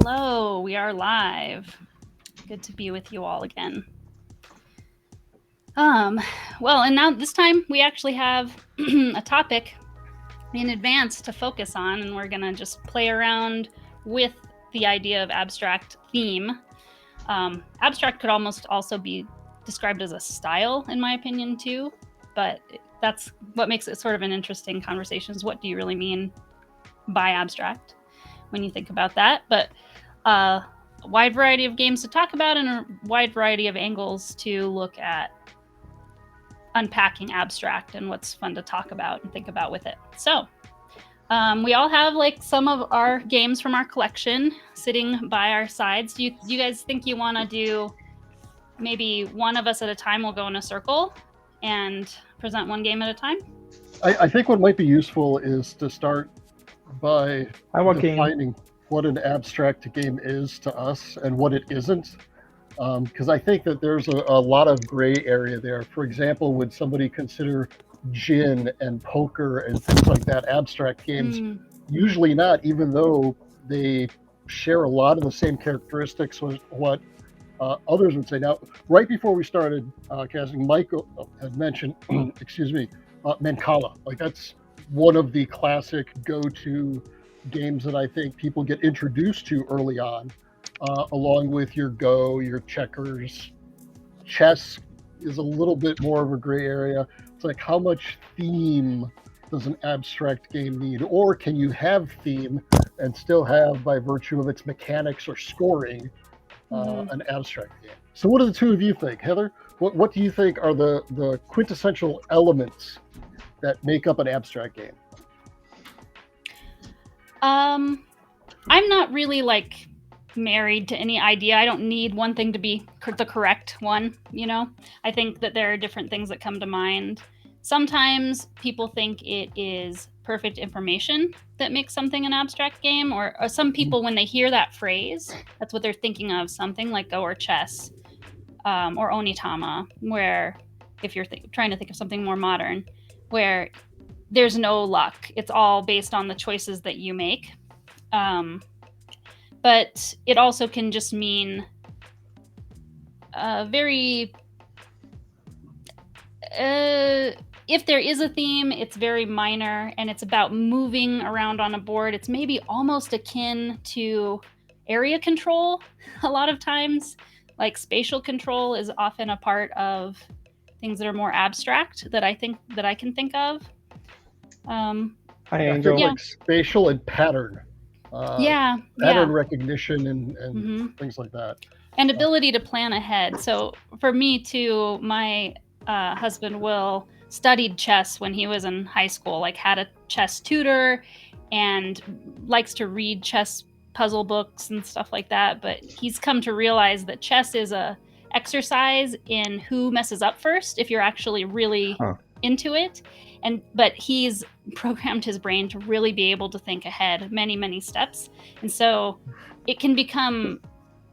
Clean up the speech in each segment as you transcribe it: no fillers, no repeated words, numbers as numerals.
Hello, we are live. Good to be with you all again. Well, and now this time we actually have a topic in advance to focus on, and we're gonna just play around with the idea of abstract theme. Abstract could almost also be described as a style, in my opinion, too, but that's what makes it sort of an interesting conversation is what do you really mean by abstract when you think about that? But a wide variety of games to talk about and a wide variety of angles to look at unpacking abstract and what's fun to talk about and think about with it. So we all have like some of our games from our collection sitting by our sides. Do you guys think you want to do maybe one of us at a time? We'll go in a circle and present one game at a time. I think what might be useful is to start by defining what an abstract game is to us and what it isn't. Because I think that there's a lot of gray area there. For example, would somebody consider gin and poker and things like that abstract games? Usually not, even though they share a lot of the same characteristics with what others would say. Now, right before we started casting, Michael had mentioned, Mancala. Like that's one of the classic go-to games that I think people get introduced to early on, along with your Go, your checkers. Chess is a little bit more of a gray area. It's like how much theme does an abstract game need? Or can you have theme and still have, by virtue of its mechanics or scoring, an abstract game? So what do the two of you think? Heather, what do you think are the quintessential elements that make up an abstract game? I'm not really like married to any idea. I don't need one thing to be the correct one, you know? I think that there are different things that come to mind. Sometimes people think it is perfect information that makes something an abstract game, or some people, when they hear that phrase, that's what they're thinking of, something like Go or chess, or Onitama, where if you're trying to think of something more modern, where there's no luck. It's all based on the choices that you make. But it also can just mean very... if there is a theme, it's very minor, and it's about moving around on a board. It's maybe almost akin to area control a lot of times. Like spatial control is often a part of things that are more abstract that I can think of. Like spatial and pattern. Pattern recognition and things like that. And ability to plan ahead. So for me too, my husband Will studied chess when he was in high school, like had a chess tutor and likes to read chess puzzle books and stuff like that. But he's come to realize that chess is a exercise in who messes up first if you're actually really into it. But he's programmed his brain to really be able to think ahead many, many steps. And so it can become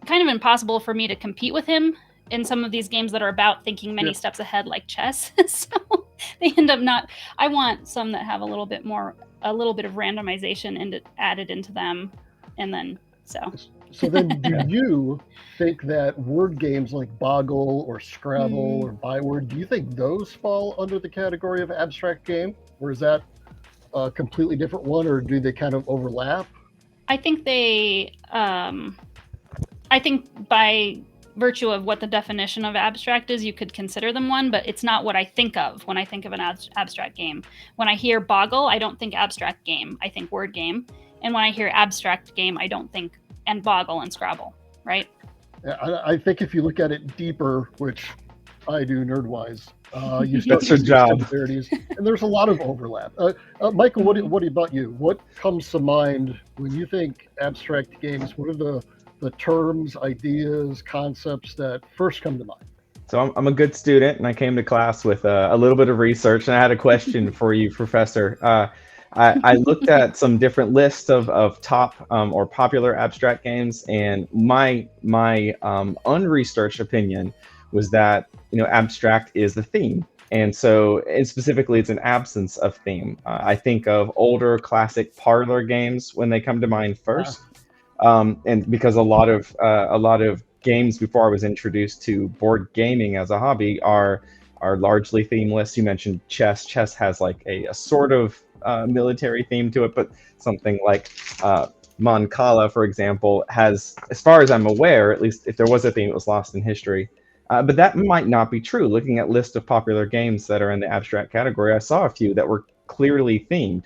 kind of impossible for me to compete with him in some of these games that are about thinking many steps ahead, like chess. So they end up not... I want some that have a little bit of randomization added into them. And then, So then do you think that word games like Boggle or Scrabble or Byword, do you think those fall under the category of abstract game? Or is that a completely different one, or do they kind of overlap? I think they... I think by virtue of what the definition of abstract is, you could consider them one, but it's not what I think of when I think of an abstract game. When I hear Boggle, I don't think abstract game. I think word game. And when I hear abstract game, I don't think and Boggle and Scrabble, right? Yeah, I think if you look at it deeper, which I do nerd-wise, you start to see similarities, and there's a lot of overlap. Michael, what about you? What comes to mind when you think abstract games? What are the terms, ideas, concepts that first come to mind? So I'm a good student, and I came to class with a little bit of research, and I had a question for you, Professor. I looked at some different lists of top or popular abstract games, and my unresearched opinion was that abstract is the theme, and specifically it's an absence of theme. I think of older classic parlor games when they come to mind first. And because a lot of games before I was introduced to board gaming as a hobby are largely themeless. You mentioned chess. Chess has like a sort of military theme to it, but something like Mancala, for example, has, as far as I'm aware, at least if there was a theme, it was lost in history. But that might not be true. Looking at list of popular games that are in the abstract category, I saw a few that were clearly themed.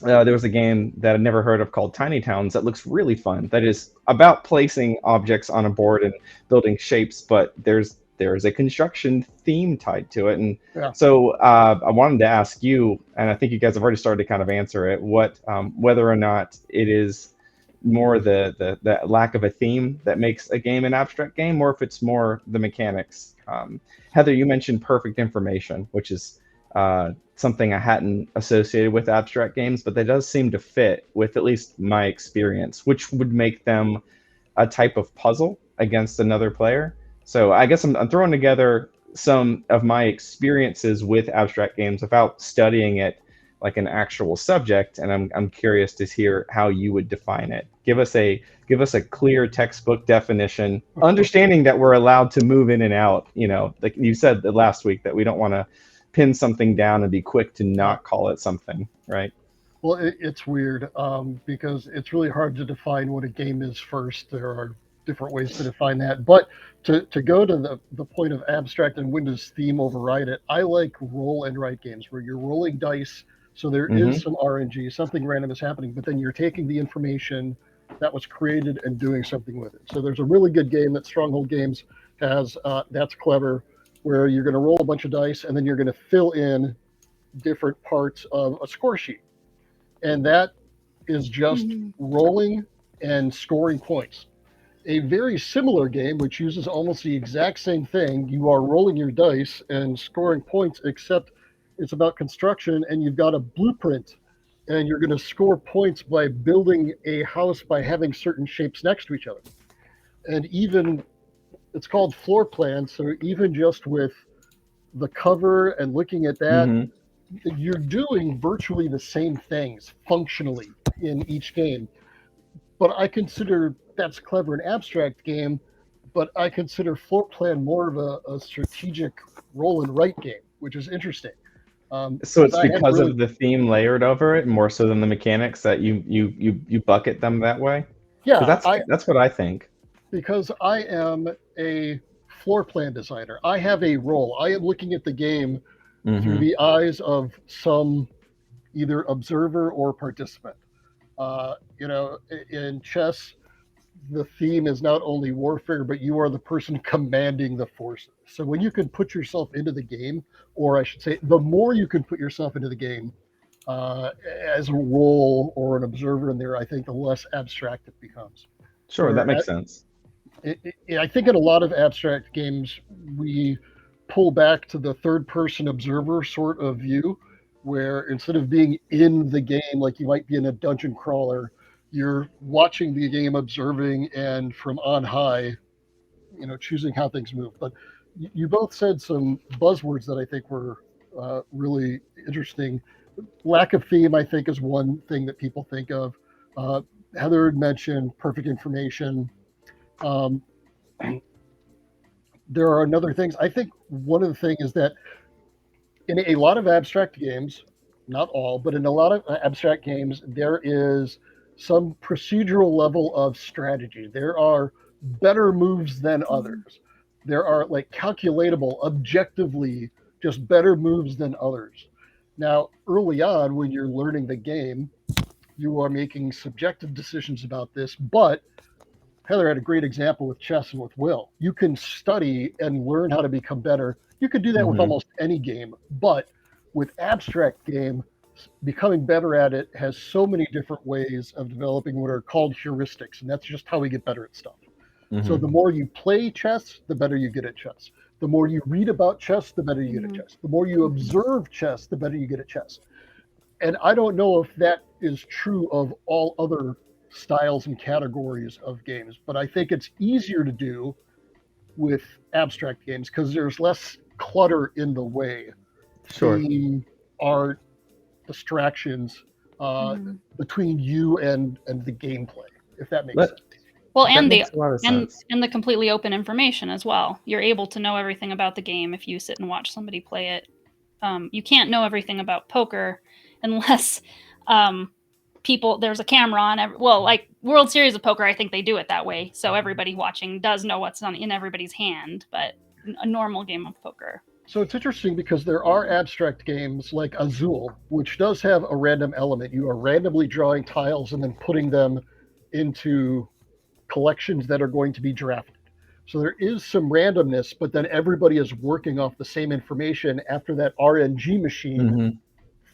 There was a game that I'd never heard of called Tiny Towns that looks really fun. That is about placing objects on a board and building shapes, but there's a construction theme tied to it. And so I wanted to ask you, and I think you guys have already started to kind of answer it, whether or not it is more the lack of a theme that makes a game an abstract game, or if it's more the mechanics. Heather, you mentioned perfect information, which is something I hadn't associated with abstract games, but that does seem to fit with at least my experience, which would make them a type of puzzle against another player. So I guess I'm throwing together some of my experiences with abstract games without studying it like an actual subject, and I'm curious to hear how you would define it. Give us a clear textbook definition, understanding that we're allowed to move in and out. You know, like you said last week, that we don't want to pin something down and be quick to not call it something, right? Well, it's weird because it's really hard to define what a game is first. There are different ways to define that. But to go to the point of abstract and when does theme override it, I like roll and write games where you're rolling dice. So there is some RNG, something random is happening, but then you're taking the information that was created and doing something with it. So there's a really good game that Stronghold Games has, that's clever, where you're going to roll a bunch of dice and then you're going to fill in different parts of a score sheet. And that is just rolling and scoring points. A very similar game, which uses almost the exact same thing, you are rolling your dice and scoring points, except it's about construction and you've got a blueprint and you're going to score points by building a house by having certain shapes next to each other. And even, it's called floor plan, so even just with the cover and looking at that, you're doing virtually the same things functionally in each game. But I consider that's clever an abstract game, but I consider floor plan more of a strategic roll and write game, which is interesting. So it's because of the theme layered over it more so than the mechanics that you bucket them that way? Yeah, that's what I think. Because I am a floor plan designer. I have a role. I am looking at the game through the eyes of some either observer or participant. You know, in chess, the theme is not only warfare, but you are the person commanding the forces. So when you can put yourself into the game, or I should say, the more you can put yourself into the game as a role or an observer in there, I think the less abstract it becomes. Sure, that makes sense. I think in a lot of abstract games, we pull back to the third person observer sort of view, where instead of being in the game, like you might be in a dungeon crawler, you're watching the game, observing, and from on high, you know, choosing how things move. But you both said some buzzwords that I think were really interesting. Lack of theme, I think, is one thing that people think of. Heather had mentioned perfect information. There are other things. I think one of the things is that in a lot of abstract games, not all, but in a lot of abstract games, there is some procedural level of strategy. There are better moves than others. There are like calculatable, objectively, just better moves than others. Now, early on, when you're learning the game, you are making subjective decisions about this, but Heather had a great example with chess and with Will. You can study and learn how to become better. You could do that with almost any game, but with abstract game, becoming better at it has so many different ways of developing what are called heuristics, and that's just how we get better at stuff. So the more you play chess, the better you get at chess. The more you read about chess, the better you get at chess. The more you observe chess, the better you get at chess. And I don't know if that is true of all other styles and categories of games, but I think it's easier to do with abstract games because there's less clutter in the way. Sure. Theme, art, distractions between you and the gameplay. if that makes sense. Well, That makes a lot of sense. and the completely open information as well. You're able to know everything about the game if you sit and watch somebody play it. You can't know everything about poker unless there's a camera on. Well, like World Series of Poker, I think they do it that way, so everybody watching does know what's in everybody's hand. But a normal game of poker. So it's interesting because there are abstract games like Azul, which does have a random element. You are randomly drawing tiles and then putting them into collections that are going to be drafted. So there is some randomness, but then everybody is working off the same information after that RNG machine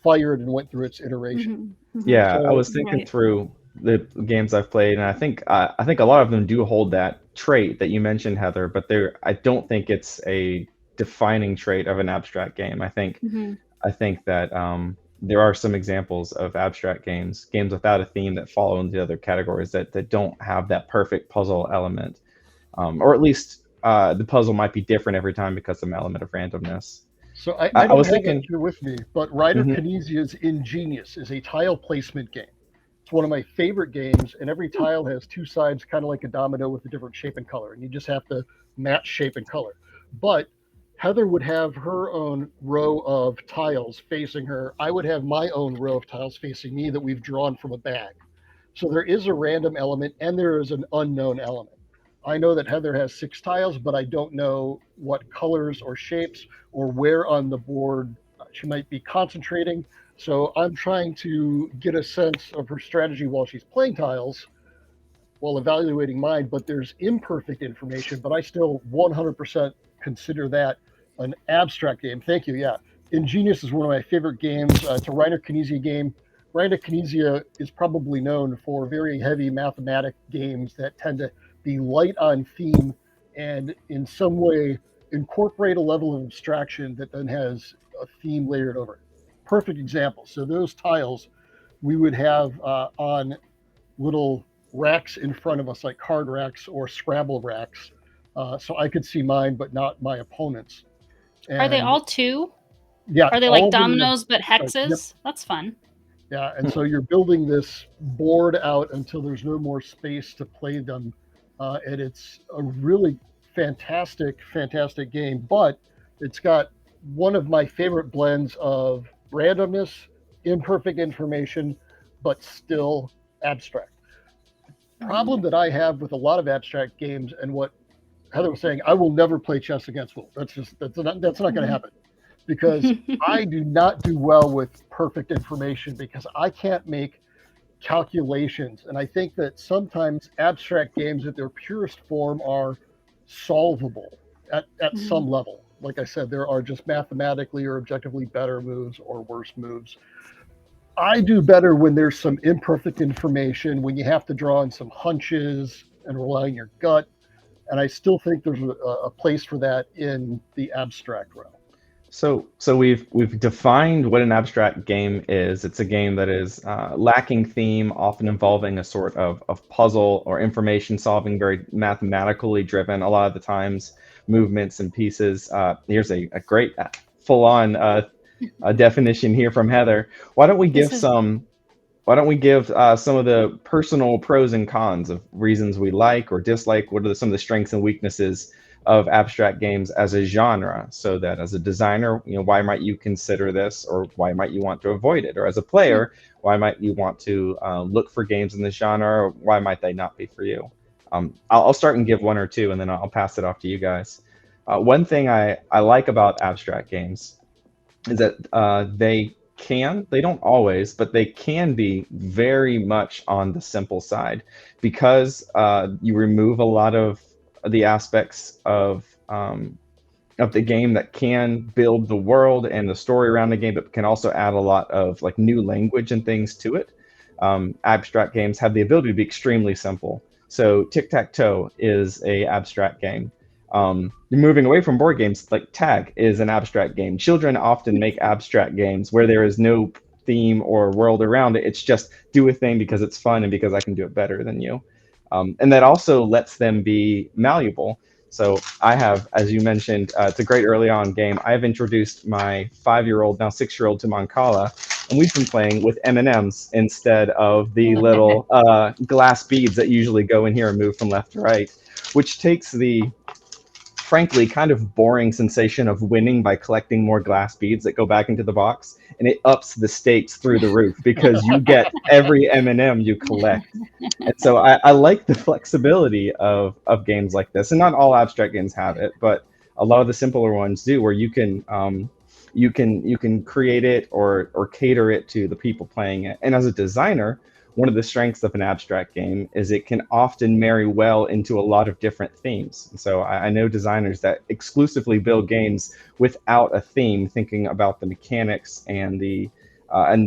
fired and went through its iteration. Yeah, so, I was thinking through the games I've played, and I think a lot of them do hold that trait that you mentioned, Heather, but I don't think it's a defining trait of an abstract game. I think that there are some examples of abstract games without a theme that fall into the other categories that don't have that perfect puzzle element, or at least the puzzle might be different every time because of an element of randomness. So I don't have it here with me, but Ryder Knizzia's Ingenious is a tile placement game. It's one of my favorite games, and every tile has two sides, kind of like a domino with a different shape and color, and you just have to match shape and color. But Heather would have her own row of tiles facing her. I would have my own row of tiles facing me that we've drawn from a bag. So there is a random element and there is an unknown element. I know that Heather has 6 tiles, but I don't know what colors or shapes or where on the board she might be concentrating. So I'm trying to get a sense of her strategy while she's playing tiles, while evaluating mine, but there's imperfect information, but I still 100% consider that an abstract game. Thank you. Yeah. Ingenious is one of my favorite games. It's a Reiner Knizia game. Reiner Knizia is probably known for very heavy mathematic games that tend to be light on theme and in some way incorporate a level of abstraction that then has a theme layered over it. Perfect example. So those tiles we would have on little racks in front of us, like card racks or Scrabble racks. So I could see mine, but not my opponents. And, are they all 2? Yeah. Are they like dominoes but hexes? Yep. That's fun. Yeah, and so you're building this board out until there's no more space to play them. And it's a really fantastic game, but it's got one of my favorite blends of randomness, imperfect information, but still abstract. Problem that I have with a lot of abstract games, and what Heather was saying, I will never play chess against Wolf. That's not going to happen, because I do not do well with perfect information because I can't make calculations. And I think that sometimes abstract games at their purest form are solvable at some level. Like I said, there are just mathematically or objectively better moves or worse moves. I do better when there's some imperfect information, when you have to draw on some hunches and rely on your gut. And I still think there's a place for that in the abstract realm. So we've defined what an abstract game is. It's a game that is lacking theme, often involving a sort of puzzle or information solving, very mathematically driven a lot of the times, movements and pieces. Here's a great full-on definition here from Heather. Why don't we give some of the personal pros and cons of reasons we like or dislike? What are some of the strengths and weaknesses of abstract games as a genre, so that as a designer, why might you consider this, or why might you want to avoid it? Or as a player, why might you want to look for games in this genre, or why might they not be for you? I'll start and give one or two, and then I'll pass it off to you guys. One thing I like about abstract games is that they don't always, but they can be very much on the simple side, because you remove a lot of the aspects of the game that can build the world and the story around the game, but can also add a lot of like new language and things to it. Abstract games have the ability to be extremely simple. So tic-tac-toe is a abstract game. Moving away from board games, like tag is an abstract game. Children often make abstract games where there is no theme or world around it. It's just do a thing because it's fun and because I can do it better than you. And that also lets them be malleable. So I have, as you mentioned, it's a great early on game. I've introduced my 5-year-old, now 6-year-old, to Mancala, and we've been playing with M&Ms instead of the little glass beads that usually go in here and move from left to right, which takes the, frankly, kind of boring sensation of winning by collecting more glass beads that go back into the box, and it ups the stakes through the roof because you get every M&M you collect. And so I like the flexibility of games like this, and not all abstract games have it, but a lot of the simpler ones do, where you can create it or cater it to the people playing it. And as a designer, one of the strengths of an abstract game is it can often marry well into a lot of different themes. And so I know designers that exclusively build games without a theme, thinking about the mechanics and the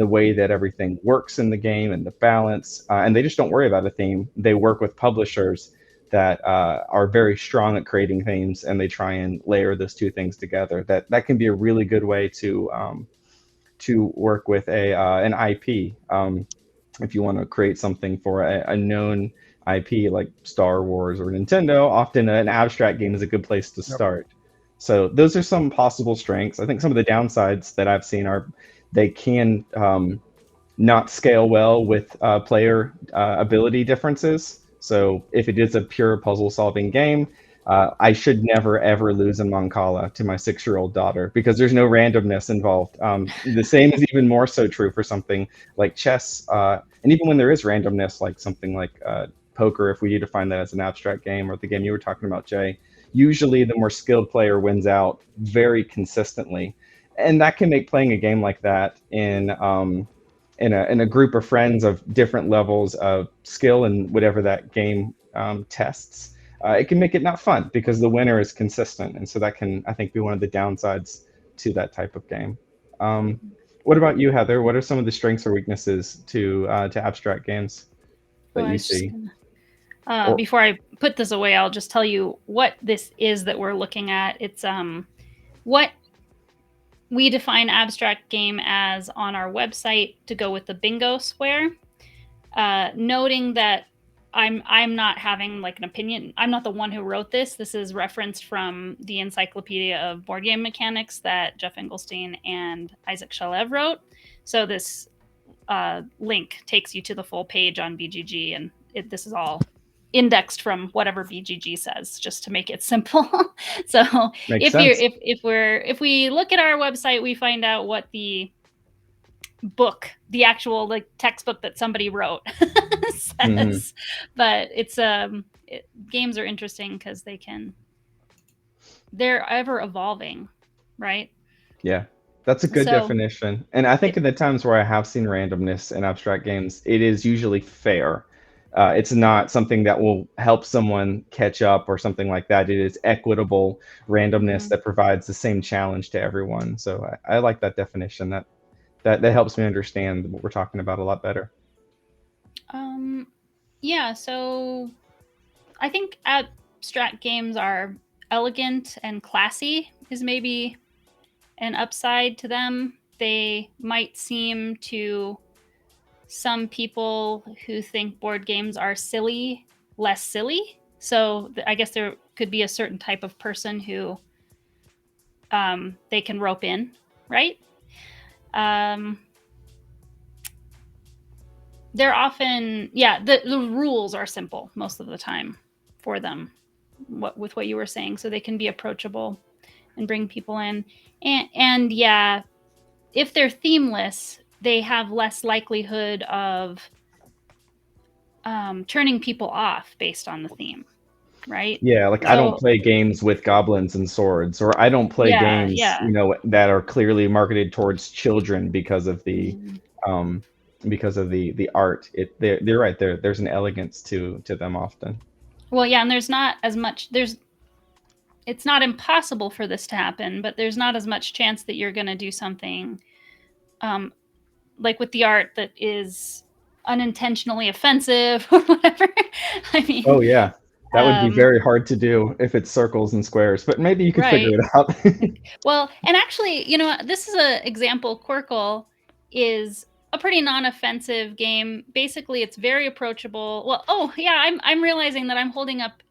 way that everything works in the game and the balance. And they just don't worry about a theme. They work with publishers that are very strong at creating themes, and they try and layer those two things together. That can be a really good way to work with an IP. If you want to create something for a known IP like Star Wars or Nintendo, often an abstract game is a good place to start. So those are some possible strengths. I think some of the downsides that I've seen are they can not scale well with player ability differences. So if it is a pure puzzle-solving game, I should never, ever lose in Mancala to my 6-year-old daughter because there's no randomness involved. The same is even more so true for something like chess. And even when there is randomness, like something like poker, if we need to find that as an abstract game, or the game you were talking about, Jay, usually the more skilled player wins out very consistently. And that can make playing a game like that in a group of friends of different levels of skill and whatever that game tests, it can make it not fun because the winner is consistent. And so that can, I think, be one of the downsides to that type of game. What about you, Heather? What are some of the strengths or weaknesses to abstract games that you see? Before I put this away, I'll just tell you what this is that we're looking at. It's what we define abstract game as on our website to go with the bingo square, noting that I'm not having like an opinion. I'm not the one who wrote this. This is referenced from the Encyclopedia of Board Game Mechanics that Jeff Engelstein and Isaac Shalev wrote. So this link takes you to the full page on BGG, and this is all indexed from whatever BGG says, just to make it simple. So if we look at our website, we find out what the book, the actual like textbook that somebody wrote says. But it's games are interesting because they're ever evolving, right? Yeah, that's a good definition. And I think in the times where I have seen randomness in abstract games, it is usually fair. It's not something that will help someone catch up or something like that. It is equitable randomness that provides the same challenge to everyone. So I like that definition. That helps me understand what we're talking about a lot better. Yeah, so I think abstract games are elegant and classy is maybe an upside to them. They might seem to some people who think board games are silly, less silly. So I guess there could be a certain type of person who they can rope in, right? They're often, the rules are simple most of the time for them, with what you were saying. So they can be approachable and bring people in. And yeah, if they're themeless, they have less likelihood of turning people off based on the theme, right? Yeah, like I don't play games with goblins and swords, or I don't play games, that are clearly marketed towards children because of the the art. They're right there. There's an elegance to them often. Well, yeah, and there's not as much. It's not impossible for this to happen, but there's not as much chance that you're going to do something like with the art that is unintentionally offensive or whatever. I mean, oh yeah, that would be very hard to do if it's circles and squares, but maybe you could figure it out. Well, and actually, this is an example. Quirkle is a pretty non-offensive game. Basically, it's very approachable. Well, oh yeah, I'm realizing that I'm holding up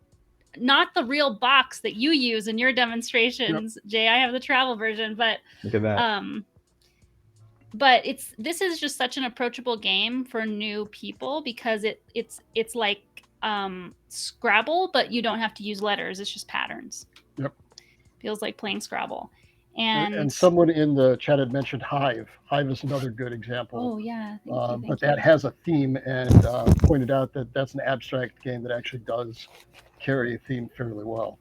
not the real box that you use in your demonstrations. Yep. Jay, I have the travel version, but look at that. But this is just such an approachable game for new people because it's like Scrabble, but you don't have to use letters. It's just patterns. Yep. Feels like playing Scrabble. And someone in the chat had mentioned Hive. Hive is another good example. Oh yeah, thank but you. that has a theme, and pointed out that that's an abstract game that actually does carry a theme fairly well.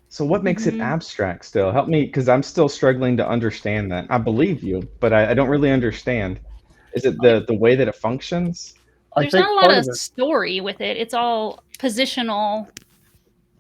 So what makes it abstract still? Help me, because I'm still struggling to understand that. I believe you, but I don't really understand. Is it the way that it functions? There's not a lot of story with it. It's all positional.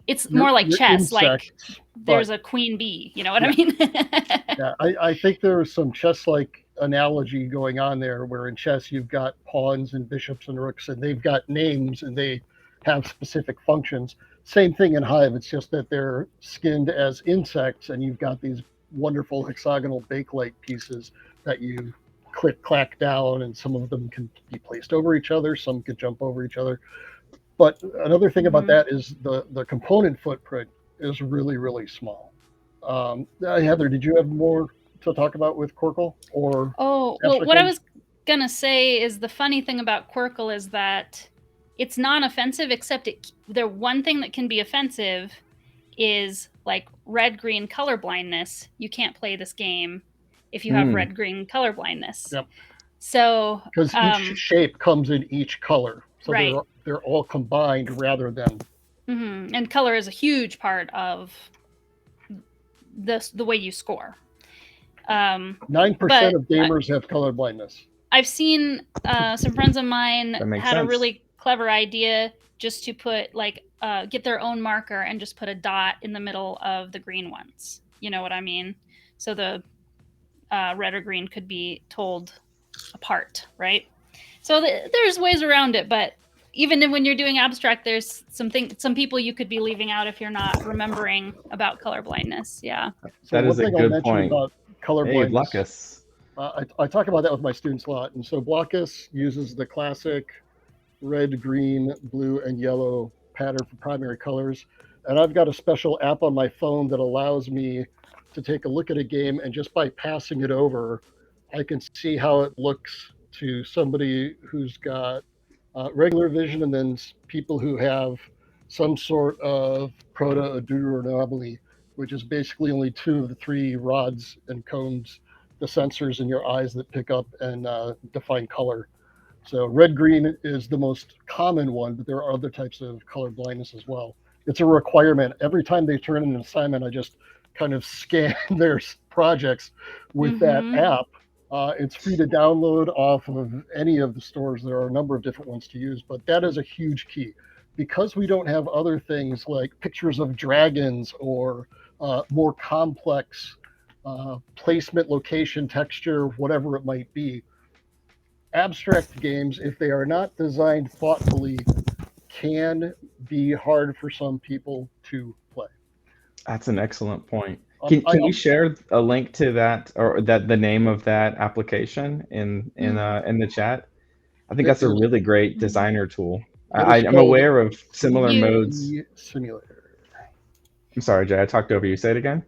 It's more like chess. Like there's a queen bee. You know what I mean? Yeah, I think there's some chess-like analogy going on there, where in chess you've got pawns and bishops and rooks, and they've got names and they have specific functions. Same thing in Hive. It's just that they're skinned as insects, and you've got these wonderful hexagonal bakelite pieces that you click, clack down, and some of them can be placed over each other. Some could jump over each other. But another thing about that is the component footprint is really, really small. Heather, did you have more to talk about with Quirkle? Or well, what I was gonna say is the funny thing about Quirkle is that it's non-offensive, except the one thing that can be offensive is like red-green color blindness. You can't play this game if you have red-green color blindness. Yep. So because each shape comes in each color, so right. they're all combined rather than. And color is a huge part of the way you score. 9% of gamers have color blindness. I've seen some friends of mine had a really clever idea just to put like get their own marker and just put a dot in the middle of the green ones. You know what I mean? So the red or green could be told apart, right? So there's ways around it, but even when you're doing abstract, there's some people you could be leaving out if you're not remembering about color blindness. Yeah, so that is a good point. About color blindness. Blockus. I talk about that with my students a lot, and so Blockus uses the classic red, green, blue, and yellow pattern for primary colors, and I've got a special app on my phone that allows me to take a look at a game, and just by passing it over, I can see how it looks to somebody who's got regular vision, and then people who have some sort of proto-adducer anomaly, which is basically only 2 of the 3 rods and cones, the sensors in your eyes that pick up and define color. So red-green is the most common one, but there are other types of color blindness as well. It's a requirement. Every time they turn in an assignment, I just kind of scan their projects with that app. It's free to download off of any of the stores. There are a number of different ones to use, but that is a huge key. Because we don't have other things like pictures of dragons or more complex placement, location, texture, whatever it might be, abstract games, if they are not designed thoughtfully, can be hard for some people to play. That's an excellent point. Can you share a link to that, or the name of that application in the chat? I think that's a really great designer tool. I'm aware of similar modes. Simulator. I'm sorry, Jay, I talked over you. Say it again.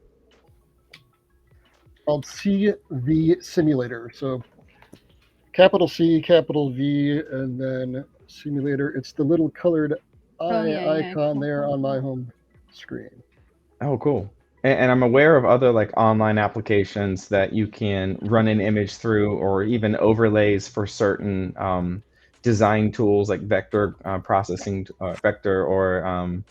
Called CV Simulator. So capital C, capital V, and then simulator. It's the little colored icon there on my home screen. Oh, cool. And I'm aware of other like online applications that you can run an image through, or even overlays for certain design tools like vector processing, vector or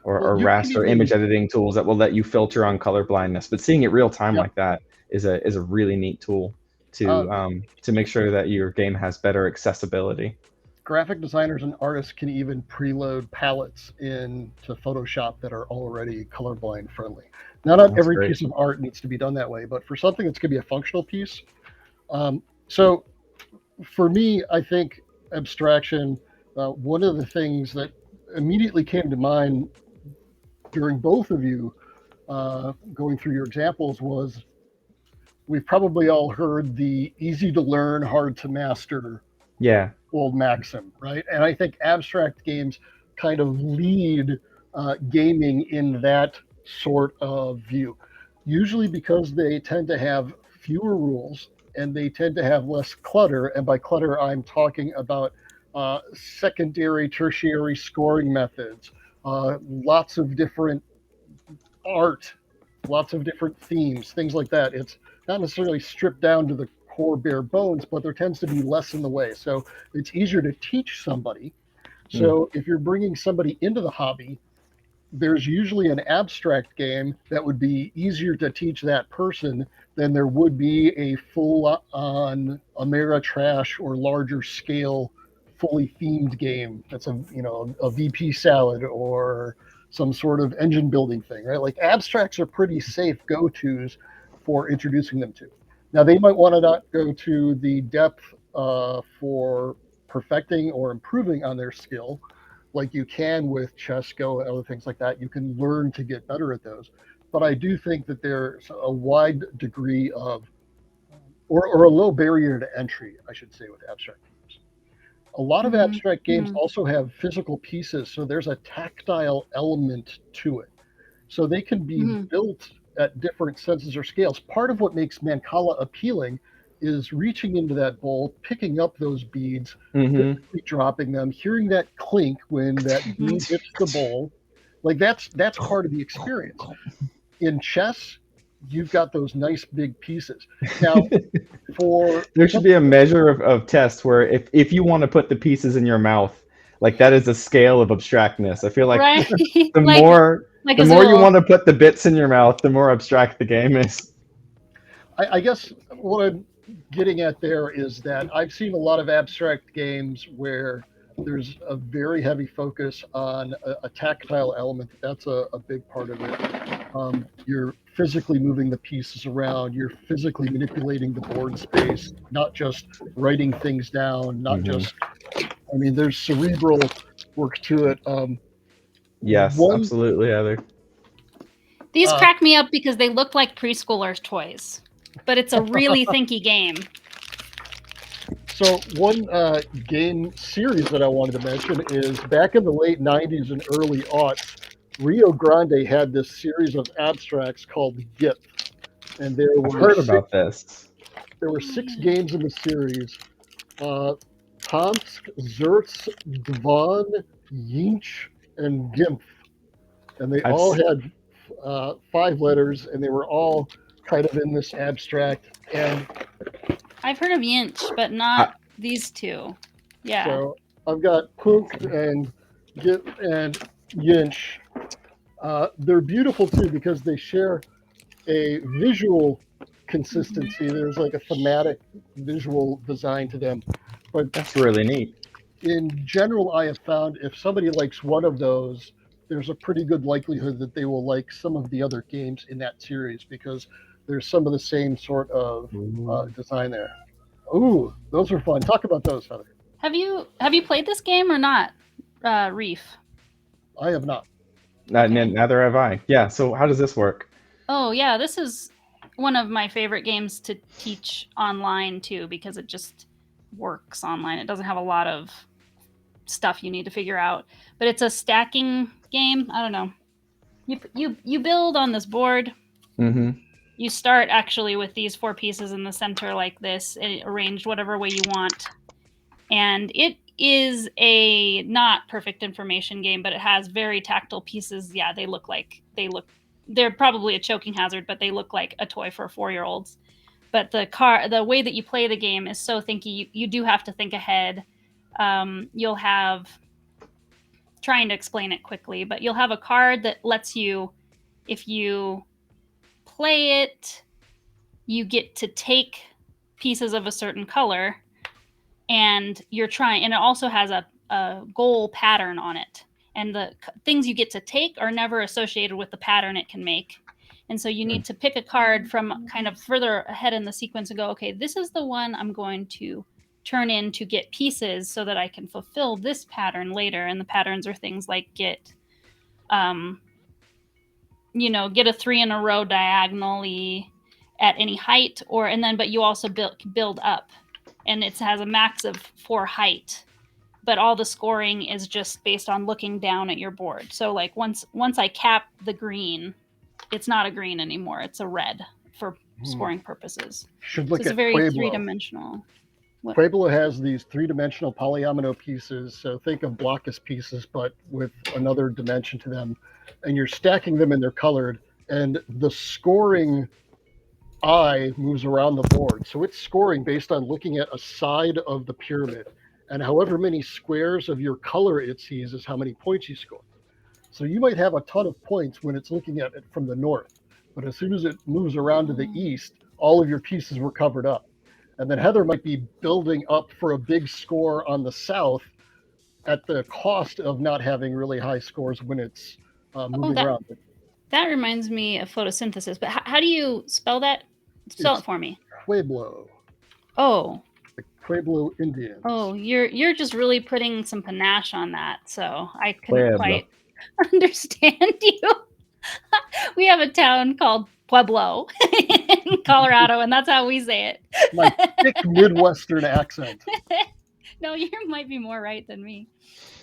raster image editing tools that will let you filter on color blindness. But seeing it real time like that is a really neat tool to make sure that your game has better accessibility. Graphic designers and artists can even preload palettes into Photoshop that are already colorblind friendly. Not on every piece of art needs to be done that way, but for something that's going to be a functional piece. So for me, I think abstraction, one of the things that immediately came to mind during both of you going through your examples was, we've probably all heard the easy to learn, hard to master old maxim, right? And I think abstract games kind of lead gaming in that sort of view. Usually because they tend to have fewer rules and they tend to have less clutter. And by clutter, I'm talking about secondary, tertiary scoring methods, lots of different art, lots of different themes, things like that. It's not necessarily stripped down to the core bare bones, but there tends to be less in the way. So it's easier to teach somebody. So if you're bringing somebody into the hobby, there's usually an abstract game that would be easier to teach that person than there would be a full-on Ameritrash or larger scale, fully themed game that's a VP salad or some sort of engine building thing, right? Like abstracts are pretty safe go-tos for introducing them to. Now they might want to not go to the depth for perfecting or improving on their skill like you can with chess, Go, and other things like that. You can learn to get better at those. But I do think that there's a wide degree of, or a low barrier to entry, I should say, with abstract games. A lot of abstract games also have physical pieces, so there's a tactile element to it. So they can be built at different senses or scales. Part of what makes Mancala appealing is reaching into that bowl, picking up those beads, dropping them, hearing that clink when that bead hits the bowl. Like that's part of the experience. In chess, you've got those nice big pieces. Now, there should be a measure of test where if you want to put the pieces in your mouth, like that is a scale of abstractness. I feel like the more you want to put the bits in your mouth, the more abstract the game is. I guess what I'm getting at there is that I've seen a lot of abstract games where there's a very heavy focus on a tactile element. That's a big part of it. You're physically moving the pieces around. You're physically manipulating the board space, not just writing things down, not just, I mean, there's cerebral work to it. Yes, absolutely, Heather. These crack me up because they look like preschoolers' toys, but it's a really thinky game. So one game series that I wanted to mention is back in the late 90s and early aughts, Rio Grande had this series of abstracts called GIPF. And there were I've heard about this. There were 6 games in the series. Tomsk, Zerts, Dvan, Yinch, and Gimpf. And they all had 5 letters, and they were all kind of in this abstract. And I've heard of Yinch, but not these two. Yeah. So I've got Punkt and Gip and Yinch. They're beautiful too because they share a visual consistency. There's like a thematic visual design to them. But that's really neat. In general, I have found if somebody likes one of those, there's a pretty good likelihood that they will like some of the other games in that series because there's some of the same sort of design there. Ooh, those are fun. Talk about those, Heather. Have you played this game or not, Reef? I have not. Neither have I. Yeah, so how does this work? Oh, yeah, this is one of my favorite games to teach online, too, because it just works online. It doesn't have a lot of stuff you need to figure out. But it's a stacking game. I don't know. You build on this board. You start actually with these 4 pieces in the center like this, arranged whatever way you want. And it is a not perfect information game, but it has very tactile pieces. Yeah, they're probably a choking hazard, but they look like a toy for 4-year-olds. But the way that you play the game is so thinky. You do have to think ahead. You'll have, trying to explain it quickly, but you'll have a card that lets you, if you play it, you get to take pieces of a certain color, and and it also has a goal pattern on it. And the things you get to take are never associated with the pattern it can make. And so you need to pick a card from kind of further ahead in the sequence and go, okay, this is the one I'm going to turn in to get pieces so that I can fulfill this pattern later. And the patterns are things like get a 3 in a row diagonally at any height, but you also build up, and it has a max of 4 height but all the scoring is just based on looking down at your board. So like once I cap the green, it's not a green anymore. It's a red for scoring purposes. Should look so it's at very Pueblo. three-dimensional. Pueblo has these three-dimensional polyomino pieces. So think of blockus pieces, but with another dimension to them. And you're stacking them and they're colored. And the scoring eye moves around the board. So it's scoring based on looking at a side of the pyramid. And however many squares of your color it sees is how many points you score. So you might have a ton of points when it's looking at it from the north. But as soon as it moves around to the east, all of your pieces were covered up. And then Heather might be building up for a big score on the south at the cost of not having really high scores when it's moving around. That reminds me of photosynthesis, but how do you spell that? Spell it for me. Pueblo. Oh. The Pueblo Indians. Oh, you're just really putting some panache on that, so I couldn't quite understand you. We have a town called Pueblo in Colorado, and that's how we say it. My thick Midwestern accent. No, you might be more right than me.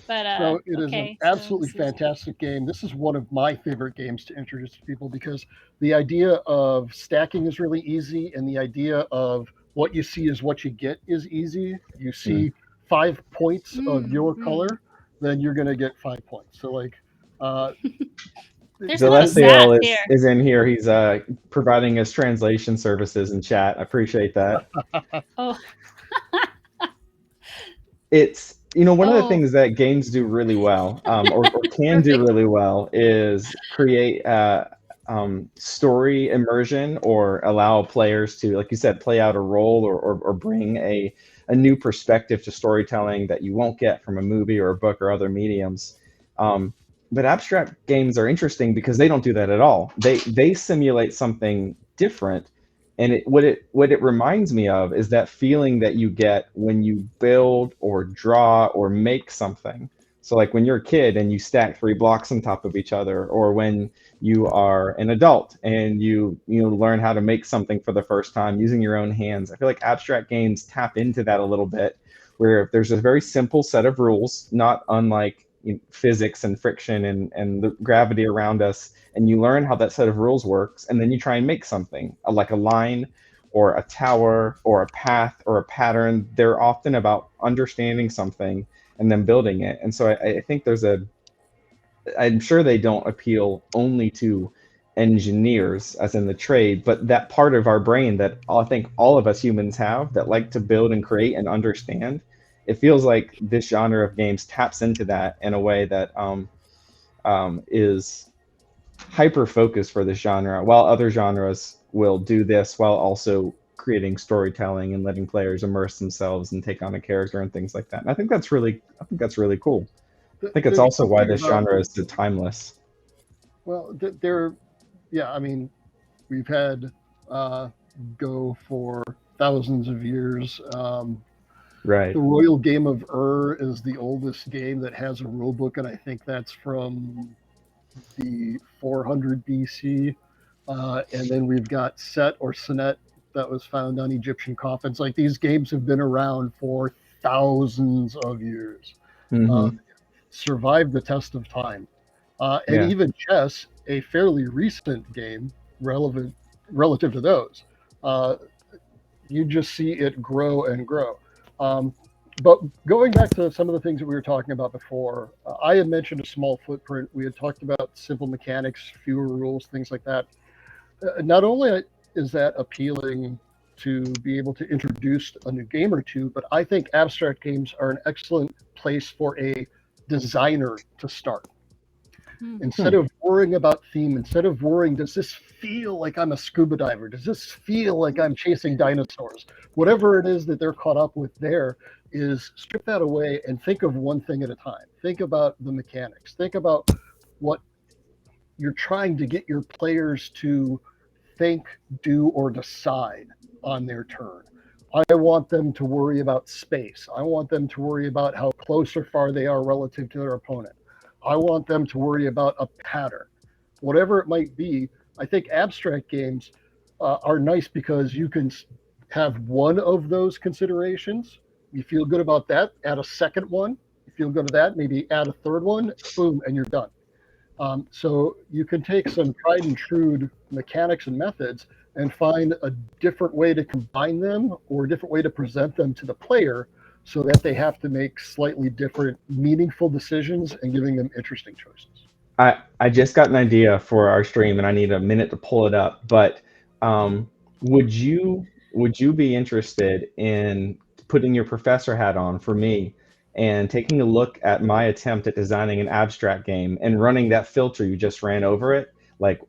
But so it is an absolutely fantastic game. This is one of my favorite games to introduce to people because the idea of stacking is really easy, and the idea of what you see is what you get is easy. You see 5 points of your color, then you're going to get 5 points. So like Celestial is in here. He's providing us translation services in chat. I appreciate that. Oh. It's, one of the things that games do really well, or can do really well, is create story immersion or allow players to, like you said, play out a role or bring a new perspective to storytelling that you won't get from a movie or a book or other mediums. But abstract games are interesting because they don't do that at all. They simulate something different. And what it reminds me of is that feeling that you get when you build or draw or make something. So like when you're a kid and you stack 3 blocks on top of each other, or when you are an adult and you learn how to make something for the first time using your own hands. I feel like abstract games tap into that a little bit, where there's a very simple set of rules, not unlike physics and friction and the gravity around us, and you learn how that set of rules works, and then you try and make something like a line or a tower or a path or a pattern. They're often about understanding something and then building it. And so I think I'm sure they don't appeal only to engineers as in the trade, but that part of our brain that I think all of us humans have that like to build and create and understand. It feels like this genre of games taps into that in a way that is hyper focused for this genre, while other genres will do this while also creating storytelling and letting players immerse themselves and take on a character and things like that. And I think that's really cool. I think it's also why this genre is so timeless. Well, I mean, we've had Go for thousands of years. Right. The Royal Game of Ur is the oldest game that has a rule book, and I think that's from the 400 BC. And then we've got Set or Senet that was found on Egyptian coffins. Like, these games have been around for thousands of years. Survived the test of time. And even chess, a fairly recent game relative to those. You just see it grow and grow. But going back to some of the things that we were talking about before, I had mentioned a small footprint. We had talked about simple mechanics, fewer rules, things like that. Not only is that appealing to be able to introduce a new game or two, but I think abstract games are an excellent place for a designer to start. Instead of worrying about theme, instead of worrying, does this feel like I'm a scuba diver? Does this feel like I'm chasing dinosaurs? Whatever it is that they're caught up with there, is strip that away and think of one thing at a time. Think about the mechanics. Think about what you're trying to get your players to think, do, or decide on their turn. I want them to worry about space. I want them to worry about how close or far they are relative to their opponent. I want them to worry about a pattern. Whatever it might be, I think abstract games are nice because you can have one of those considerations. You feel good about that, add a second one, feel good with that, maybe add a third one, boom, and you're done. So you can take some tried and true mechanics and methods and find a different way to combine them or a different way to present them to the player so that they have to make slightly different, meaningful decisions and giving them interesting choices. I just got an idea for our stream, and I need a minute to pull it up. But would you be interested in putting your professor hat on for me and taking a look at my attempt at designing an abstract game and running that filter you just ran over it? Like,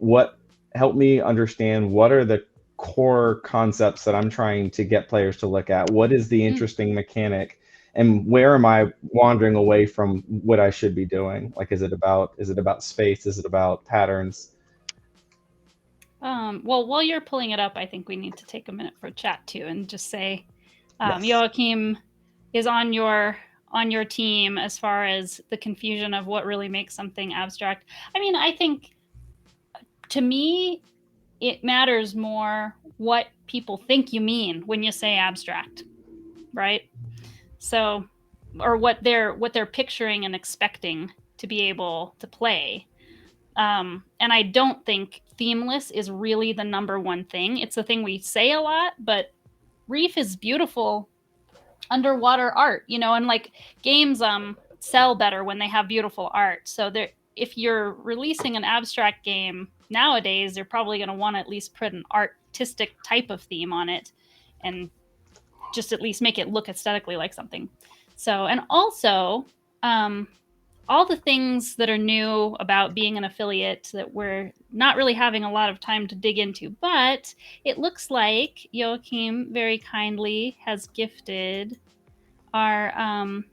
help me understand what are the core concepts that I'm trying to get players to look at? What is the interesting mechanic? And where am I wandering away from what I should be doing? Like, is it about space? Is it about patterns? Well, while you're pulling it up, I think we need to take a minute for chat too, and just say, Yes. Joachim is on your team as far as the confusion of what really makes something abstract. I mean, I think to me, it matters more what people think you mean when you say abstract, right? So, or what they're picturing and expecting to be able to play. And I don't think themeless is really the number one thing. It's the thing we say a lot, but Reef is beautiful underwater art, and like games sell better when they have beautiful art. So if you're releasing an abstract game nowadays, you're probably going to want to at least put an artistic type of theme on it and just at least make it look aesthetically like something. So, and also all the things that are new about being an affiliate that we're not really having a lot of time to dig into, but it looks like Joachim very kindly has gifted our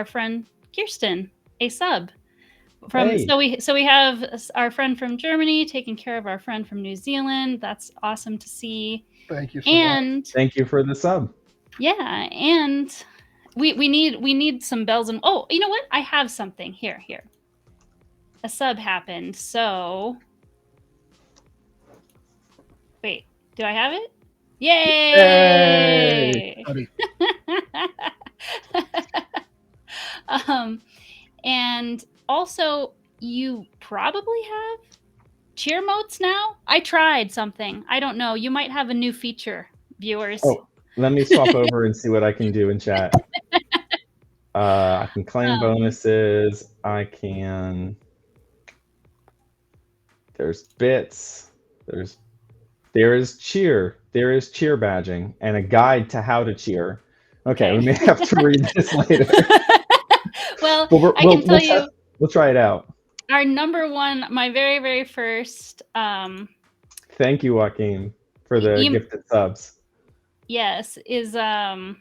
friend Kirsten a sub. Hey. So we have our friend from Germany taking care of our friend from New Zealand. That's awesome to see. Thank you so much. Thank you for the sub. Yeah, and we need some bells and you know what? I have something here. A sub happened. So wait, do I have it? Yay! And also you probably have cheer modes now. I tried something. I don't know. You might have a new feature, viewers. Oh, let me swap over and see what I can do in chat. I can claim bonuses. I can. There's bits. There is cheer. There is cheer badging and a guide to how to cheer. Okay. We may have to read this later. Well, I can tell you. We'll try it out. Our number one, my very, very first. Thank you, Joaquin, for the gifted subs. Yes, is the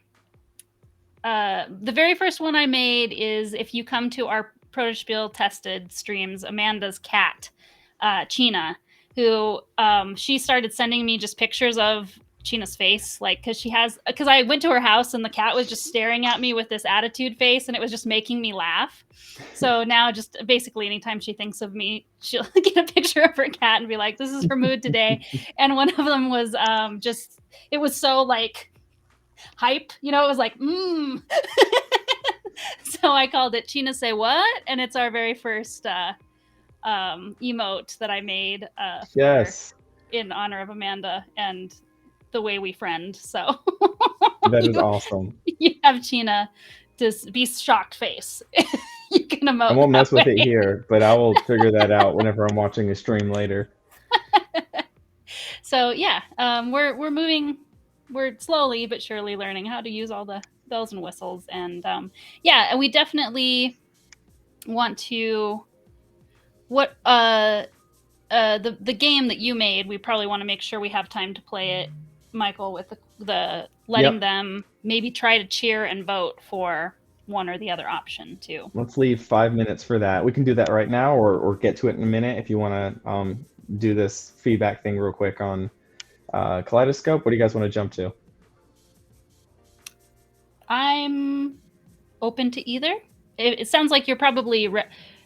very first one I made is if you come to our Protospiel tested streams, Amanda's cat, China, who she started sending me just pictures of China's face, like because I went to her house and the cat was just staring at me with this attitude face and it was just making me laugh. So now just basically anytime she thinks of me, she'll get a picture of her cat and be like, this is her mood today. And one of them was it was so like hype, it was like so I called it China Say What, and it's our very first emote that I made in honor of Amanda and the way we friend. So that is awesome. You have China to be shocked face. You can emote. I won't mess with it here, but I will figure that out whenever I'm watching a stream later. So yeah, we're moving. We're slowly but surely learning how to use all the bells and whistles, and and we definitely want to. What the game that you made, we probably want to make sure we have time to play it, Michael, with the letting them maybe try to cheer and vote for one or the other option too. Let's leave 5 minutes for that. We can do that right now or get to it in a minute if you want to do this feedback thing real quick on Kaleidoscope. What do you guys want to jump to? I'm open to either. It sounds like you're probably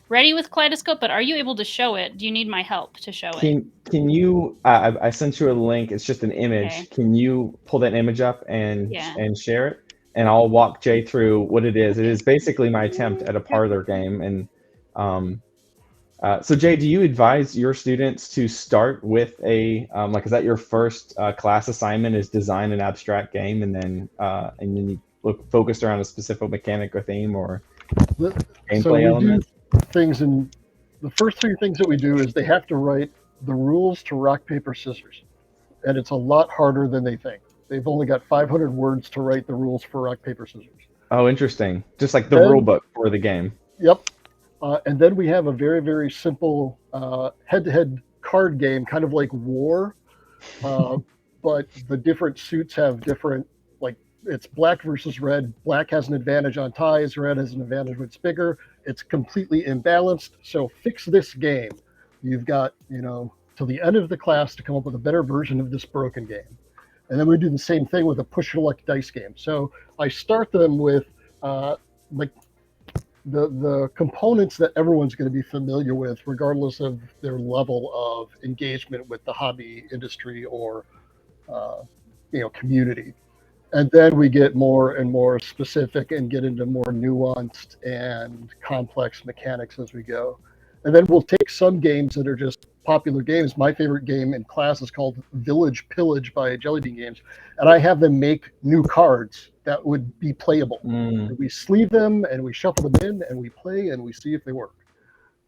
ready with Kaleidoscope, but are you able to show it? Do you need my help to show it? Can you? I sent you a link. It's just an image. Okay. Can you pull that image up and share it? and I'll walk Jay through what it is. It is basically my attempt at a parlor game. And so Jay, do you advise your students to start with a, like, is that your first class assignment, is design an abstract game, and then you look focused around a specific mechanic or theme or gameplay element? Things in the first three things that we do is they have to write the rules to rock, paper, scissors. And it's a lot harder than they think. They've only got 500 words to write the rules for rock, paper, scissors. Oh, interesting. Just like the rule book for the game. Yep. And then we have a very, very simple head-to-head card game, kind of like War. But the different suits have different, like, it's black versus red. Black has an advantage on ties. Red has an advantage when it's bigger. It's completely imbalanced. So fix this game. You've got, till the end of the class to come up with a better version of this broken game. And then we do the same thing with a push your luck dice game. So I start them with like the components that everyone's going to be familiar with, regardless of their level of engagement with the hobby industry or community. And then we get more and more specific and get into more nuanced and complex mechanics as we go. And then we'll take some games that are just popular games. My favorite game in class is called Village Pillage by Jelly Bean Games. And I have them make new cards that would be playable. We sleeve them and we shuffle them in and we play and we see if they work.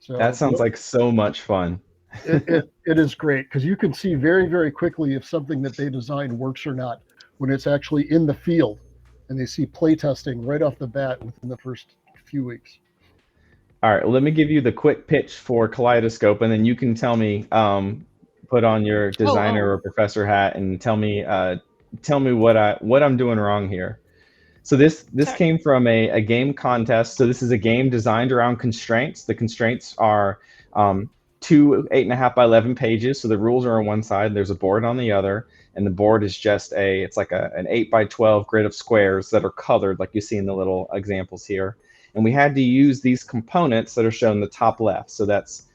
So that sounds like so much fun. It is great because you can see very, very quickly if something that they designed works or not when it's actually in the field and they see playtesting right off the bat within the first few weeks. All right, let me give you the quick pitch for Kaleidoscope, and then you can tell me, put on your designer or professor hat, and tell me what I'm doing wrong here. So this came from a game contest. So this is a game designed around constraints. The constraints are 2 8.5 by 11 pages. So the rules are on one side. There's a board on the other, and the board is just it's like an 8 by 12 grid of squares that are colored, like you see in the little examples here. And we had to use these components that are shown in the top left. So that's